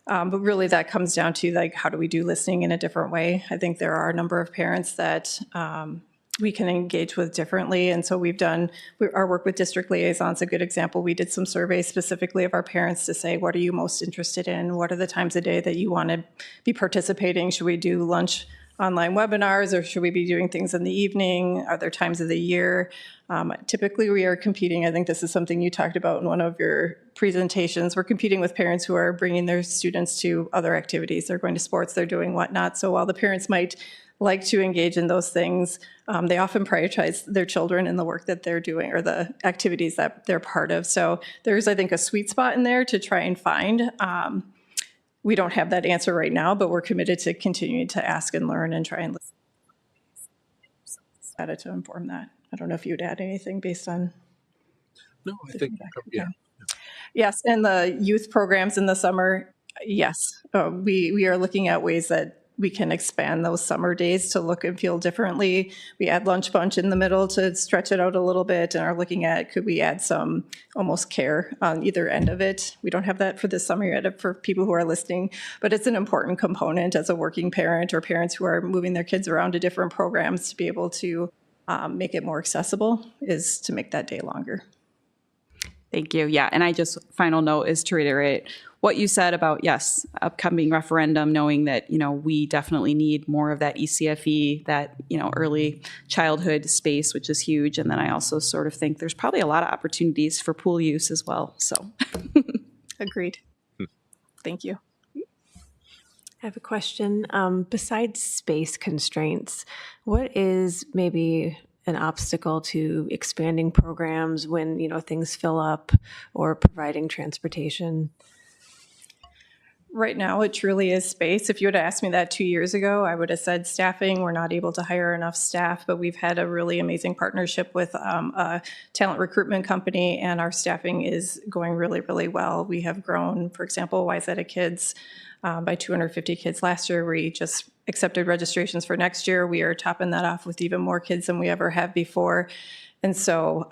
But really that comes down to like, how do we do listening in a different way? I think there are a number of parents that we can engage with differently. And so our work with district liaisons, a good example. We did some surveys specifically of our parents to say, what are you most interested in? What are the times a day that you want to be participating? Should we do lunch online webinars, or should we be doing things in the evening? Are there times of the year? Typically, we are competing. I think this is something you talked about in one of your presentations. We're competing with parents who are bringing their students to other activities. They're going to sports, they're doing whatnot. So while the parents might like to engage in those things, they often prioritize their children in the work that they're doing or the activities that they're part of. So there's, I think, a sweet spot in there to try and find. We don't have that answer right now, but we're committed to continuing to ask and learn and try and listen data to inform that. I don't know if you'd add anything based on. No, I think, yeah. Yes, and the youth programs in the summer, yes. We are looking at ways that we can expand those summer days to look and feel differently. We add lunch bunch in the middle to stretch it out a little bit and are looking at, could we add some almost care on either end of it? We don't have that for this summer yet for people who are listening, but it's an important component as a working parent or parents who are moving their kids around to different programs to be able to make it more accessible is to make that day longer. Thank you. Yeah, and I just, final note is to reiterate what you said about, yes, upcoming referendum, knowing that, we definitely need more of that ECFE, that, early childhood space, which is huge. And then I also sort of think there's probably a lot of opportunities for pool use as well. So. Agreed. Thank you. I have a question. Besides space constraints, what is maybe an obstacle to expanding programs when, things fill up or providing transportation? Right now, it truly is space. If you would have asked me that 2 years ago, I would have said staffing. We're not able to hire enough staff, but we've had a really amazing partnership with a talent recruitment company, and our staffing is going really, really well. We have grown, for example, Wayzata Kids by 250 kids last year. We just accepted registrations for next year. We are topping that off with even more kids than we ever have before. And so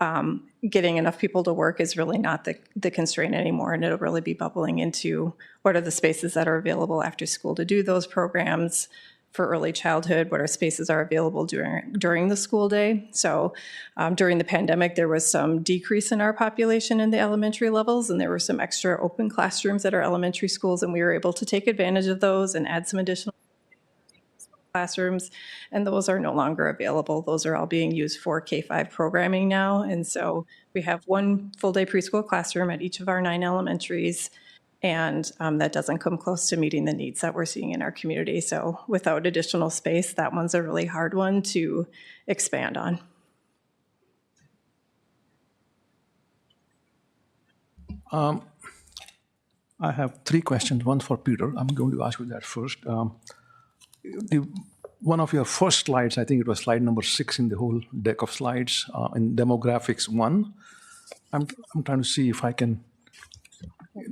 getting enough people to work is really not the constraint anymore, and it'll really be bubbling into what are the spaces that are available after school to do those programs for early childhood, what are spaces are available during the school day. So during the pandemic, there was some decrease in our population in the elementary levels, and there were some extra open classrooms at our elementary schools, and we were able to take advantage of those and add some additional classrooms, and those are no longer available. Those are all being used for K-5 programming now. And so we have one full-day preschool classroom at each of our 9 elementaries, and that doesn't come close to meeting the needs that we're seeing in our community. So without additional space, that one's a really hard one to expand on. I have 3 questions, one for Peter. I'm going to ask you that first. One of your first slides, I think it was slide number 6 in the whole deck of slides, in demographics 1. I'm trying to see if I can.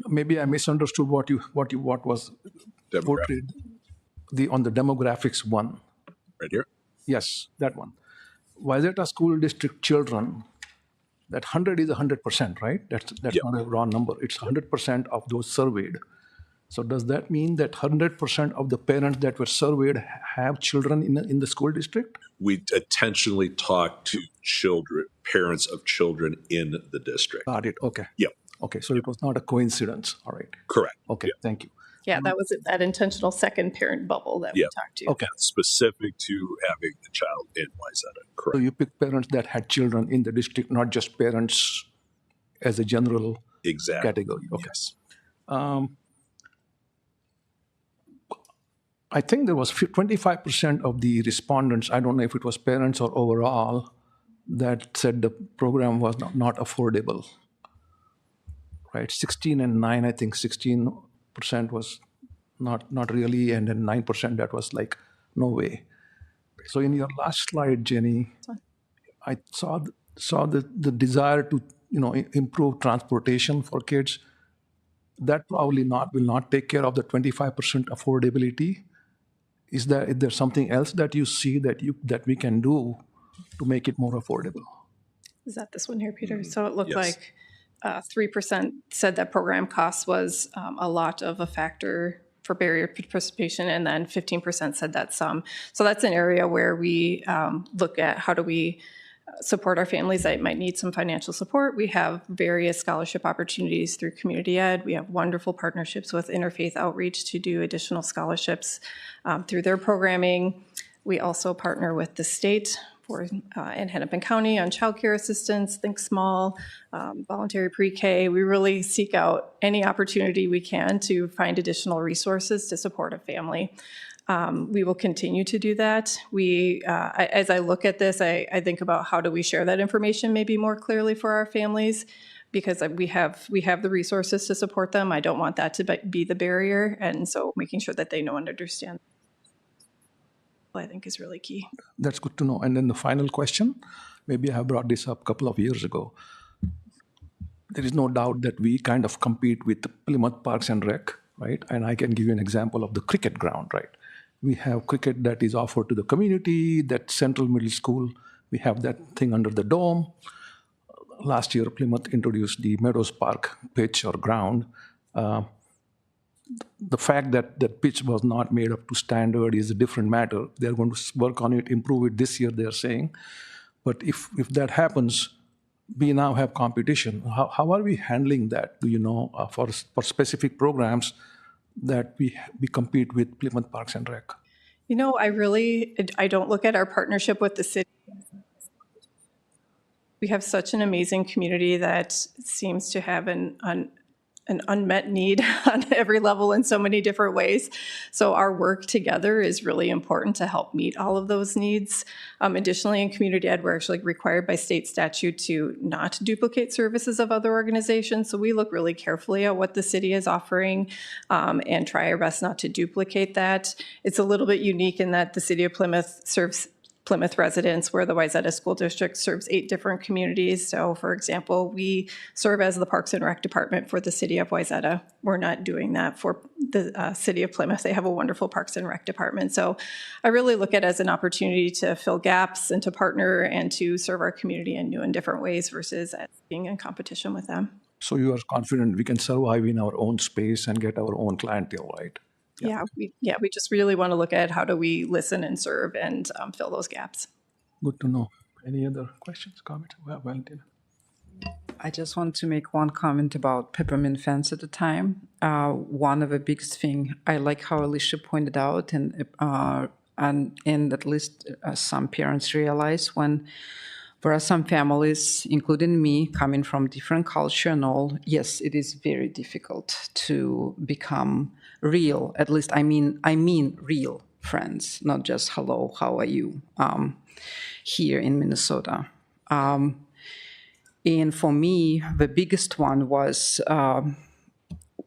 Maybe I misunderstood what was portrayed on the demographics 1. Right here? Yes, that one. Wayzata School District children that 100 is 100%, right? That's not a raw number. It's 100% of those surveyed. So does that mean that 100% of the parents that were surveyed have children in the school district? We intentionally talk to parents of children in the district. Got it. Okay. Yep. Okay. So it was not a coincidence. All right. Correct. Okay. Thank you. Yeah, that was that intentional second parent bubble that we talked to. Okay. Specific to having the child in Wayzata. So Correct. you pick parents that had children in the district, not just parents as a general Exactly. category. Okay. Yes. I think there was 25% of the respondents, I don't know if it was parents or overall, that said the program was not affordable. Right? 16 and 9, I think 16% was not really, and then 9% that was like, no way. So in your last slide, Jenny, I saw the desire to improve transportation for kids. That probably will not take care of the 25% affordability. Is there something else that you see that we can do to make it more affordable? Is that this one here, Peter? So it looked Yes. like 3% said that program cost was a lot of a factor for barrier participation, and then 15% said that some. So that's an area where we look at how do we support our families that might need some financial support. We have various scholarship opportunities through Community Ed. We have wonderful partnerships with Interfaith Outreach to do additional scholarships through their programming. We also partner with the state in Hennepin County on childcare assistance, Think Small, voluntary pre-K. We really seek out any opportunity we can to find additional resources to support a family. We will continue to do that. As I look at this, I think about how do we share that information maybe more clearly for our families, because we have the resources to support them. I don't want that to be the barrier, and so making sure that they know and understand, I think, is really key. That's good to know. And then the final question, maybe I have brought this up a couple of years ago. There is no doubt that we kind of compete with the Plymouth Parks and Rec, right? And I can give you an example of the cricket ground, right? We have cricket that is offered to the community, that Central Middle School, we have that thing under the dome. Last year, Plymouth introduced the Meadows Park pitch or ground. The fact that that pitch was not made up to standard is a different matter. They're going to work on it, improve it this year, they're saying. But if that happens, we now have competition. How are we handling that? Do you know, for specific programs that we compete with Plymouth Parks and Rec? I don't look at our partnership with the city. We have such an amazing community that seems to have an unmet need on every level in so many different ways. So our work together is really important to help meet all of those needs. Additionally, in Community Ed, we're actually required by state statute to not duplicate services of other organizations. So we look really carefully at what the city is offering and try our best not to duplicate that. It's a little bit unique in that the city of Plymouth serves Plymouth residents, where the Wayzata School District serves 8 different communities. So, for example, we serve as the Parks and Rec Department for the city of Wayzata. We're not doing that for the city of Plymouth. They have a wonderful Parks and Rec Department. So I really look at it as an opportunity to fill gaps and to partner and to serve our community in new and different ways versus being in competition with them. So you are confident we can survive in our own space and get our own clientele, right? We just really want to look at how do we listen and serve and fill those gaps. Good to know. Any other questions, comments? Well, Valentina. I just want to make one comment about peppermint fence at the time. One of the biggest thing, I like how Alicia pointed out, and at least some parents realize when there are some families, including me, coming from different culture and all, yes, it is very difficult to become real, at least I mean real friends, not just hello, how are you, here in Minnesota. And for me, the biggest one was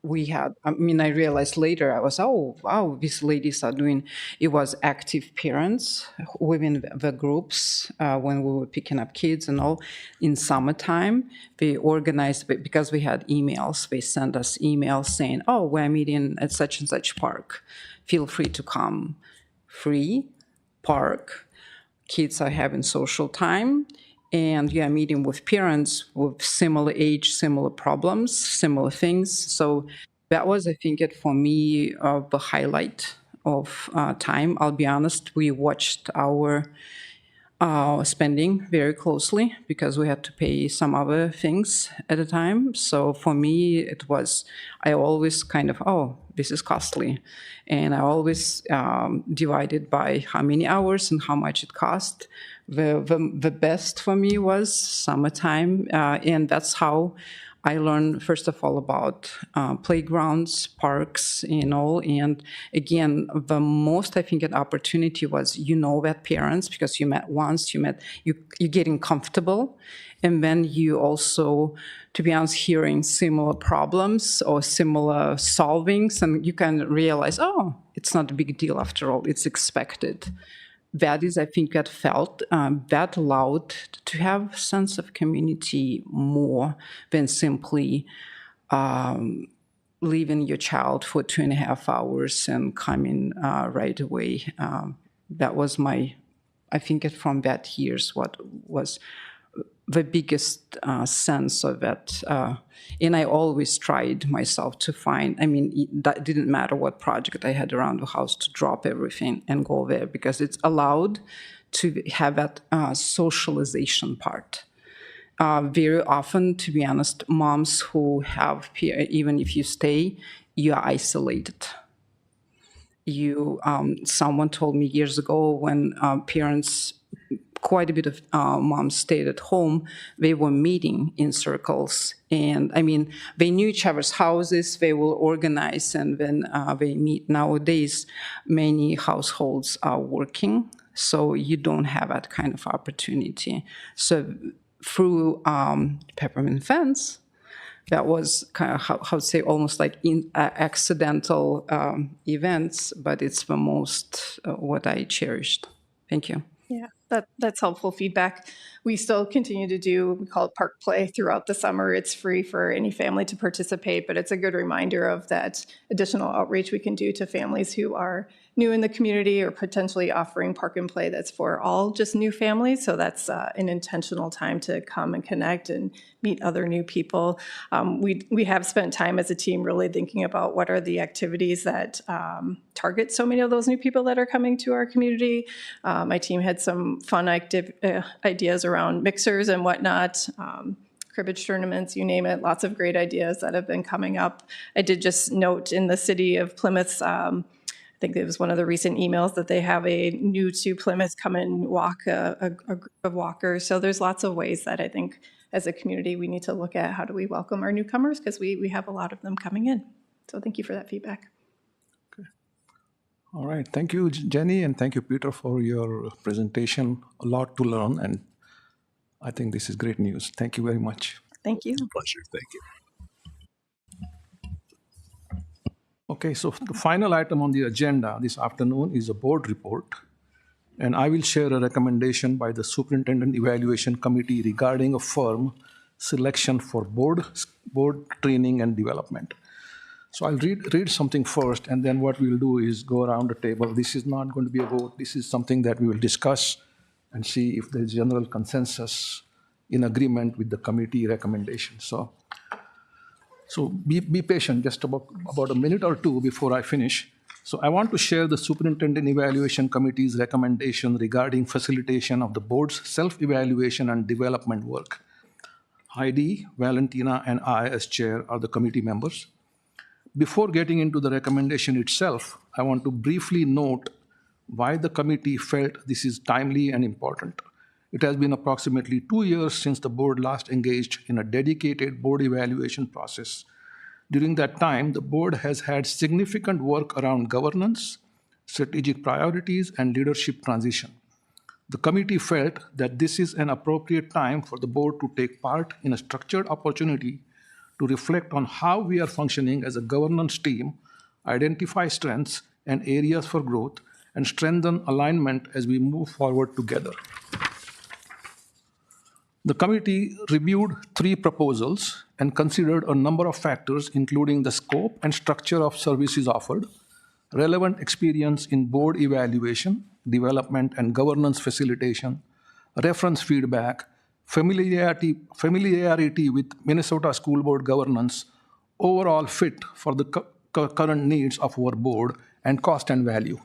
I realized later, I was, oh, wow, these ladies are doing, it was active parents within the groups when we were picking up kids and all. In summertime, they organized, because we had emails, they sent us emails saying, oh, we're meeting at such and such park. Feel free to come. Free park. Kids are having social time. and you are meeting with parents with similar age, similar problems, similar things. So that was, I think, for me, the highlight of time. I'll be honest, we watched our spending very closely because we had to pay some other things at a time. So for me, I always kind of, this is costly. And I always divided by how many hours and how much it cost. The best for me was summertime. And that's how I learned, first of all, about playgrounds, parks, and again, the most, I think, an opportunity was, that parents, because you met once, you're getting comfortable, and then you also, to be honest, hearing similar problems or similar solvings, and you can realize, it's not a big deal after all, it's expected. That is, I think, that allowed to have a sense of community more than simply leaving your child for 2.5 hours and coming right away. That was I think from that years, what was the biggest sense of it. And I always tried myself to find, that didn't matter what project I had around the house, to drop everything and go there, because it's allowed to have that socialization part. Very often, to be honest, moms who have, even if you stay, you are isolated. Someone told me years ago when parents, quite a bit of moms stayed at home, they were meeting in circles. And they knew each other's houses, they will organize, and then they meet. Nowadays, many households are working, so you don't have that kind of opportunity. So through Peppermint Fence, that was kind of, how to say, almost like accidental events, but it's the most what I cherished. Thank you. Yeah, that's helpful feedback. We still continue to do, we call it Park Play throughout the summer. It's free for any family to participate, but it's a good reminder of that additional outreach we can do to families who are new in the community, or potentially offering Park and Play that's for all just new families. So that's an intentional time to come and connect and meet other new people. We have spent time as a team really thinking about what are the activities that target so many of those new people that are coming to our community. My team had some fun ideas around mixers and whatnot. Cribbage tournaments, you name it, lots of great ideas that have been coming up. I did just note in the city of Plymouth, I think it was one of the recent emails that they have a new to Plymouth come and walk, a group of walkers. So there's lots of ways that I think as a community we need to look at how do we welcome our newcomers, because we have a lot of them coming in. So thank you for that feedback. Okay. All right. Thank you, Jenny, and thank you, Peter, for your presentation. A lot to learn, and I think this is great news. Thank you very much. Thank you. Pleasure. Thank you. Okay, so the final item on the agenda this afternoon is a board report, and I will share a recommendation by the Superintendent Evaluation Committee regarding a firm selection for board training and development. So I'll read something first, and then what we'll do is go around the table. This is not going to be a vote. This is something that we will discuss and see if there's general consensus in agreement with the committee recommendation. So be patient, just about a minute or two before I finish. So I want to share the Superintendent Evaluation Committee's recommendation regarding facilitation of the board's self-evaluation and development work. Heidi, Valentina, and I, as chair, are the committee members. Before getting into the recommendation itself, I want to briefly note why the committee felt this is timely and important. It has been approximately 2 years since the board last engaged in a dedicated board evaluation process. During that time, the board has had significant work around governance, strategic priorities, and leadership transition. The committee felt that this is an appropriate time for the board to take part in a structured opportunity to reflect on how we are functioning as a governance team, identify strengths and areas for growth, and strengthen alignment as we move forward together. The committee reviewed 3 proposals and considered a number of factors, including the scope and structure of services offered, relevant experience in board evaluation, development, and governance facilitation, reference feedback, familiarity with Minnesota School Board governance, overall fit for the current needs of our board, and cost and value.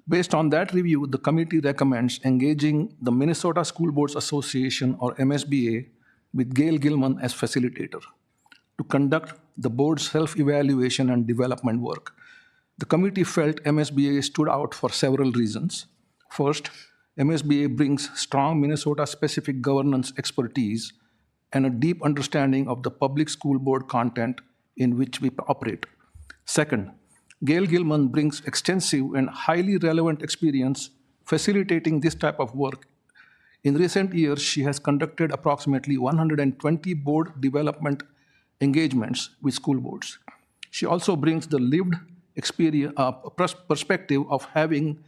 Based on that review, the committee recommends engaging the Minnesota School Boards Association, or MSBA, with Gail Gilman as facilitator to conduct the board's self-evaluation and development work. The committee felt MSBA stood out for several reasons. First, MSBA brings strong Minnesota-specific governance expertise and a deep understanding of the public school board content in which we operate. Second, Gail Gilman brings extensive and highly relevant experience facilitating this type of work. In recent years, she has conducted approximately 120 board development engagements with school boards. She also brings the lived experience, perspective of having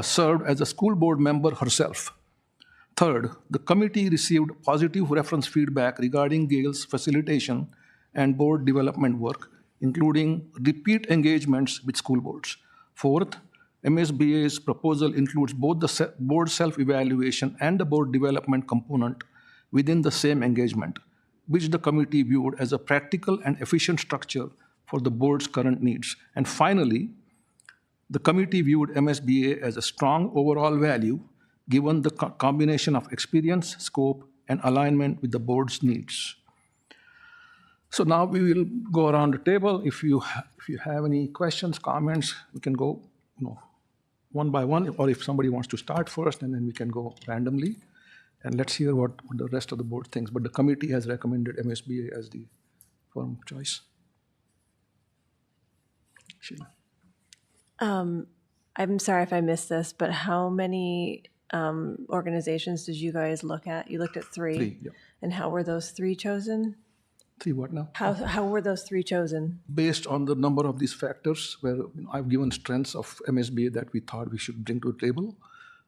served as a school board member herself. Third, the committee received positive reference feedback regarding Gail's facilitation and board development work, including repeat engagements with school boards. Fourth, MSBA's proposal includes both the board self-evaluation and the board development component within the same engagement, which the committee viewed as a practical and efficient structure for the board's current needs. And finally, the committee viewed MSBA as a strong overall value given the combination of experience, scope, and alignment with the board's needs. So now we will go around the table. If you have any questions, comments, we can go one by one, or if somebody wants to start first, and then we can go randomly. And let's hear what the rest of the board thinks. But the committee has recommended MSBA as the firm choice. Sheila. I'm sorry if I missed this, but how many organizations did you guys look at? You looked at three. Three, yeah. And how were those three chosen? Three what now? How were those three chosen? Based on the number of these factors, where I've given strengths of MSBA that we thought we should bring to the table.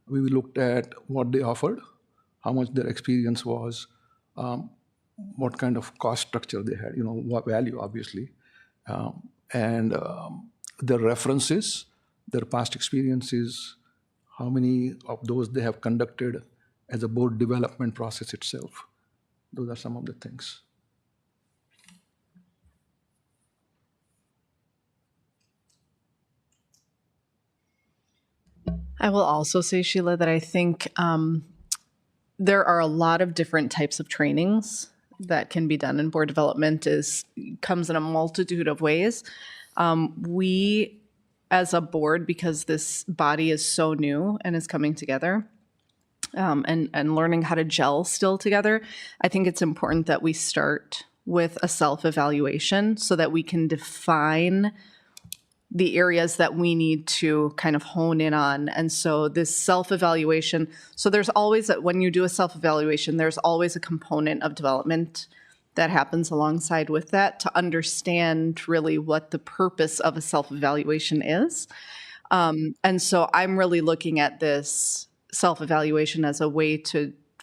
We looked at what they offered, how much their experience was, what kind of cost structure they had, what value, obviously, and their references, their past experiences, how many of those they have conducted as a board development process itself. Those are some of the things. I will also say, Sheila, that I think there are a lot of different types of trainings that can be done in board development. Comes in a multitude of ways. We, as a board, because this body is so new and is coming together and learning how to gel still together, I think it's important that we start with a self-evaluation so that we can define the areas that we need to kind of hone in on. And so this self-evaluation, so there's always, when you do a self-evaluation, there's always a component of development that happens alongside with that to understand really what the purpose of a self-evaluation is. And so I'm really looking at this self-evaluation as a way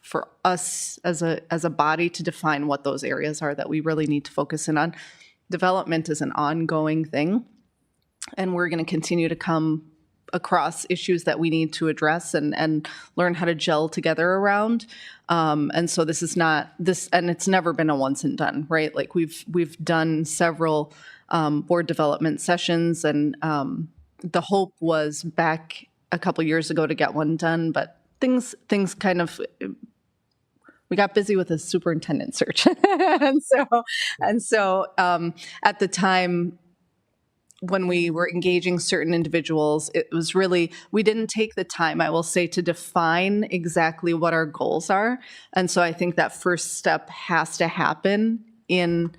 for us as a body to define what those areas are that we really need to focus in on. Development is an ongoing thing, and we're going to continue to come across issues that we need to address and learn how to gel together around. And so this is not this, and it's never been a once and done, right? Like we've done several board development sessions, and the hope was back a couple years ago to get one done, but things kind of, we got busy with a superintendent search. and so at the time, when we were engaging certain individuals, it was really, we didn't take the time, I will say, to define exactly what our goals are. And so I think that first step has to happen in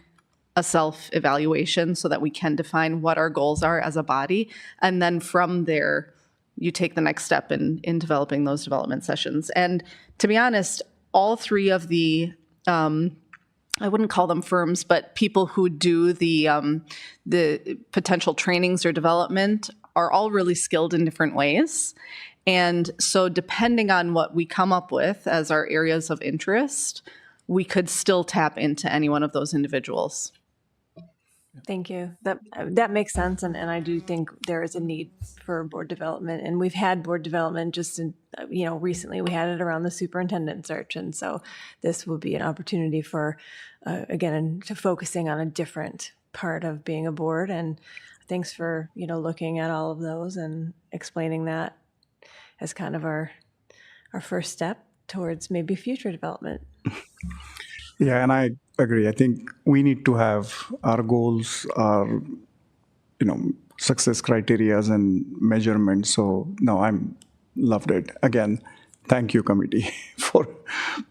a self-evaluation so that we can define what our goals are as a body. And then from there, you take the next step in developing those development sessions. And to be honest, all three of the I wouldn't call them firms, but people who do the potential trainings or development are all really skilled in different ways. And so depending on what we come up with as our areas of interest, we could still tap into any one of those individuals. Thank you. That makes sense, and I do think there is a need for board development, and we've had board development just in, recently we had it around the superintendent search, and so this will be an opportunity for, again, to focusing on a different part of being a board, and thanks for, looking at all of those and explaining that as kind of our first step towards maybe future development. Yeah, and I agree. I think we need to have our goals, our success criterias and measurements. So no, I'm loved it. Again, thank you, committee, for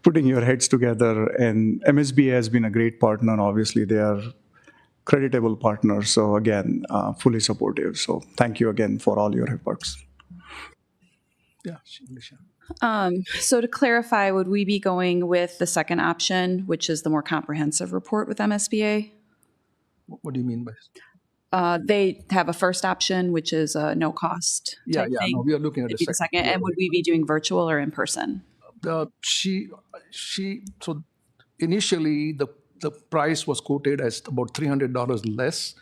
putting your heads together. And MSBA has been a great partner. Obviously, they are creditable partners. So again, fully supportive. So thank you again for all your efforts. Yeah. So to clarify, would we be going with the second option, which is the more comprehensive report with MSBA? What do you mean by? They have a first option, which is a no cost type thing. No, we are looking at Maybe the the second. And would we be doing virtual or in person? So initially the price was quoted as about $300 less,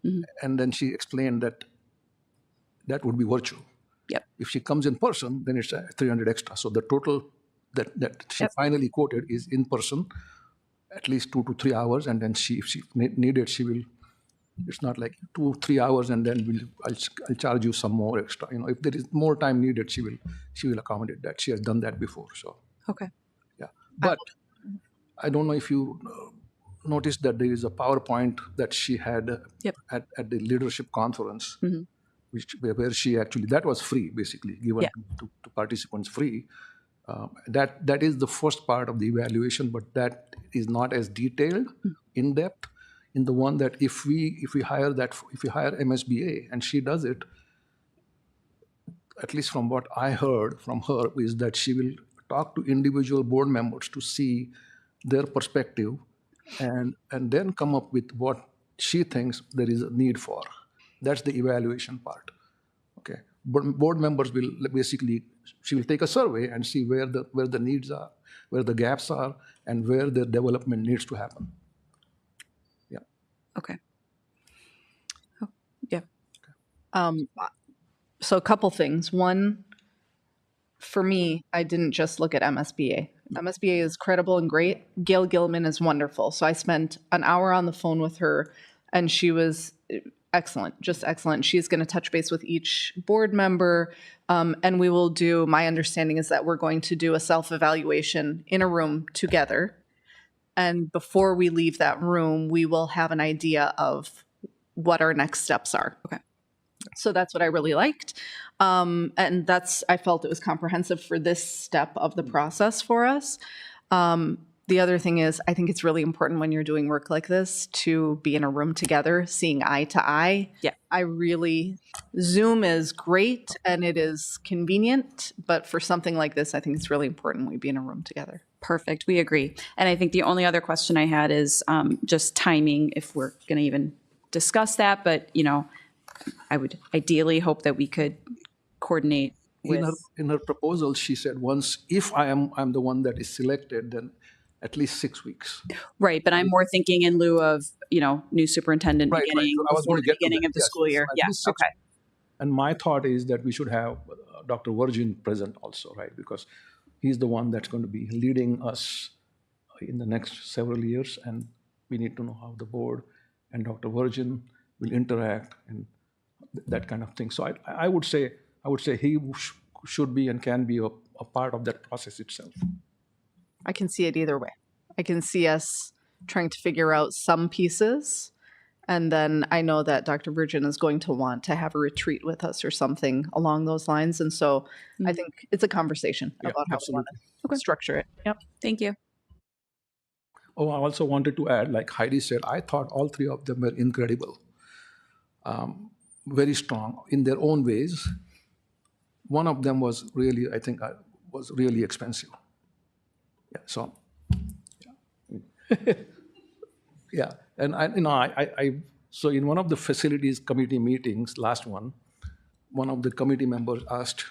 and then she explained that would be virtual. Yep. If she comes in person, then it's 300 extra. So the total that she finally quoted is in person, at least 2 to 3 hours, and then if she needed, she will. It's not like 2 or 3 hours, and then I'll charge you some more extra. If there is more time needed, she will accommodate that. She has done that before. So Okay. yeah, but I don't know if you noticed that there is a PowerPoint that she had at the leadership conference. Where she actually, that was free, basically, given to participants free. That is the first part of the evaluation, but that is not as detailed, in depth, in the one that if we hire MSBA and she does it, at least from what I heard from her, is that she will talk to individual board members to see their perspective and then come up with what she thinks there is a need for. That's the evaluation part. Okay. Board members will basically, she will take a survey and see where the needs are, where the gaps are, and where the development needs to happen. Yeah. Okay. Oh, yeah. So a couple things. One, for me, I didn't just look at MSBA. MSBA is credible and great. Gail Gilman is wonderful. So I spent an hour on the phone with her, and she was excellent, just excellent. She's going to touch base with each board member, and we will do, my understanding is that we're going to do a self-evaluation in a room together. And before we leave that room, we will have an idea of what our next steps are. Okay. So that's what I really liked. And I felt it was comprehensive for this step of the process for us. The other thing is, I think it's really important when you're doing work like this to be in a room together, seeing eye to eye. Yeah. Zoom is great and it is convenient, but for something like this, I think it's really important we be in a room together. Perfect. We agree. And I think the only other question I had is just timing, if we're going to even discuss that. But, I would ideally hope that we could coordinate with. In her proposal, she said, if I'm the one that is selected, then at least 6 weeks. Right, but I'm more thinking in lieu of, new superintendent beginning So I was before going the to get to beginning that. of the Yes, school year. at Yeah, least 6 okay. And my thought is that we should have Dr. Virgin present also, right? Because he's the one that's going to be leading us in the next several years, and we need to know how the board and Dr. Virgin will interact and that kind of thing. So I would say he should be and can be a part of that process itself. I can see it either way. I can see us trying to figure out some pieces. And then I know that Dr. Virgin is going to want to have a retreat with us or something along those lines. And so I think it's a conversation about how we want to structure it. Yep. Thank you. Oh, I also wanted to add, like Heidi said, I thought all three of them were incredible. Very strong in their own ways. One of them was really, I think, was really expensive. Yeah, so, yeah. And so in one of the facilities committee meetings, last one of the committee members asked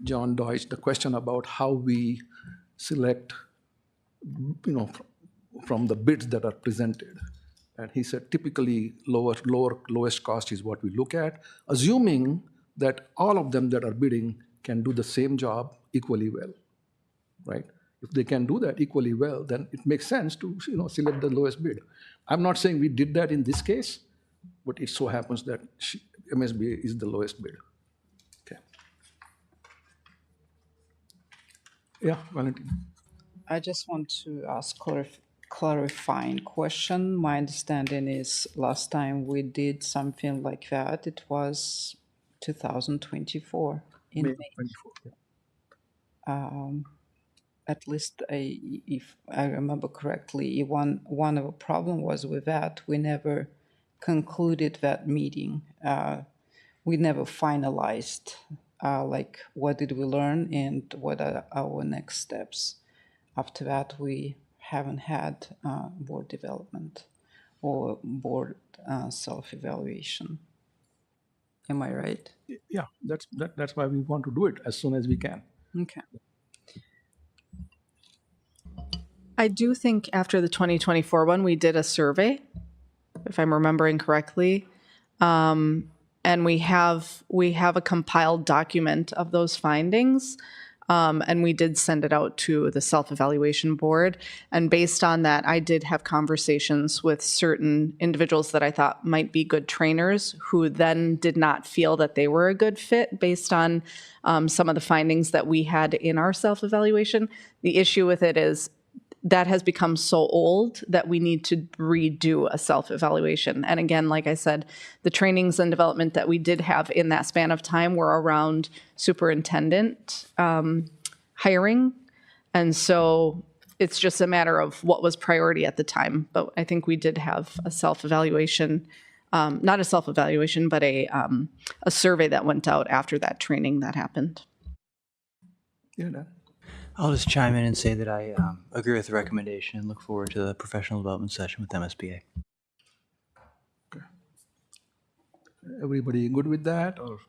John Deutsch the question about how we select, from the bids that are presented. And he said typically lowest cost is what we look at, assuming that all of them that are bidding can do the same job equally well, right? If they can do that equally well, then it makes sense to select the lowest bid. I'm not saying we did that in this case, but it so happens that MSBA is the lowest bid. Okay. Yeah, Valentina. I just want to ask clarifying question. My understanding is last time we did something like that, it was 2024 in May. 24, yeah. At least if I remember correctly, one of the problem was with that, we never concluded that meeting. We never finalized like what did we learn and what are our next steps. After that, we haven't had board development or board self-evaluation. Am I right? Yeah, that's why we want to do it as soon as we can. Okay. I do think after the 2024 one, we did a survey, if I'm remembering correctly. And we have a compiled document of those findings. And we did send it out to the self-evaluation board. And based on that, I did have conversations with certain individuals that I thought might be good trainers who then did not feel that they were a good fit based on some of the findings that we had in our self-evaluation. The issue with it is that has become so old that we need to redo a self-evaluation. And again, like I said, the trainings and development that we did have in that span of time were around superintendent hiring. And so it's just a matter of what was priority at the time. But I think we did have a self-evaluation, not a self-evaluation, but a survey that went out after that training that happened. Yeah, Dan. I'll just chime in and say that I agree with the recommendation and look forward to the professional development session with MSBA. Okay. Everybody good with that? Or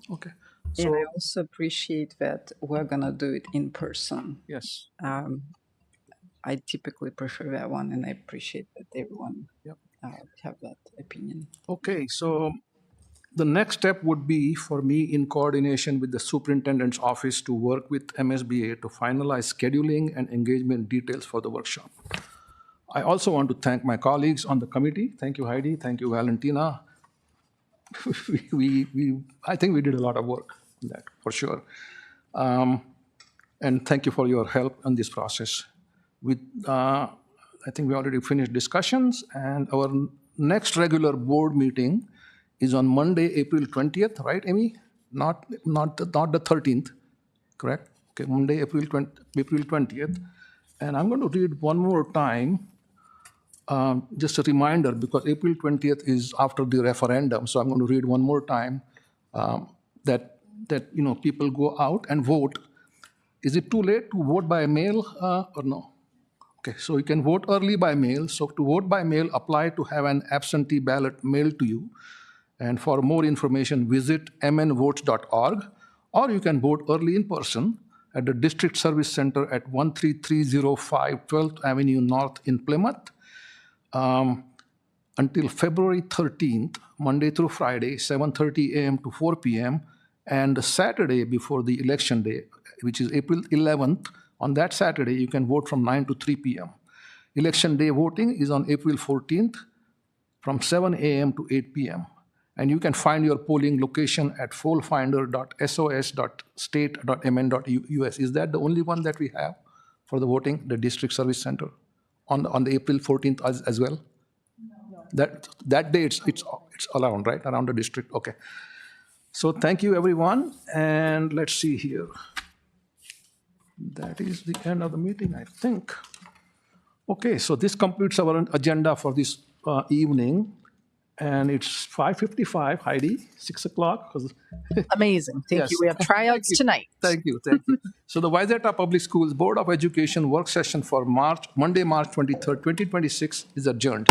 okay. And I also appreciate that we're gonna do it in person. Yes. I typically prefer that one, and I appreciate that everyone Yep. have that opinion. Okay, so the next step would be for me, in coordination with the superintendent's office, to work with MSBA to finalize scheduling and engagement details for the workshop. I also want to thank my colleagues on the committee. Thank you, Heidi. Thank you, Valentina. I think we did a lot of work on that, for sure. And thank you for your help on this process. I think we already finished discussions, and our next regular board meeting is on Monday, April 20th, right, Amy? Not the 13th, correct? Okay, Monday, April 20th. And I'm going to read one more time, just a reminder, because April 20th is after the referendum. So I'm going to read one more time that people go out and vote. Is it too late to vote by mail or no? Okay, so you can vote early by mail. So to vote by mail, apply to have an absentee ballot mailed to you. And for more information, visit mnvotes.org, or you can vote early in person at the District Service Center at 13305 12th Avenue North in Plymouth until February 13th, Monday through Friday, 7:30 a.m. to 4 p.m., and the Saturday before the election day, which is April 11th. On that Saturday, you can vote from 9 to 3 p.m. Election day voting is on April 14th from 7 a.m. to 8 p.m. And you can find your polling location at pollfinder.sos.state.mn.us. Is that the only one that we have for the voting, the District Service Center, on the April 14th as well? No. That day it's around, right? Around the district. Okay. So thank you, everyone. And let's see here. That is the end of the meeting, I think. Okay, so this completes our agenda for this evening. And it's 5:55, Heidi, 6 o'clock. Amazing. Thank Yes. you. We have tryouts tonight. Thank you. So the Wayzata Public Schools Board of Education work session for Monday, March 23rd, 2026 is adjourned.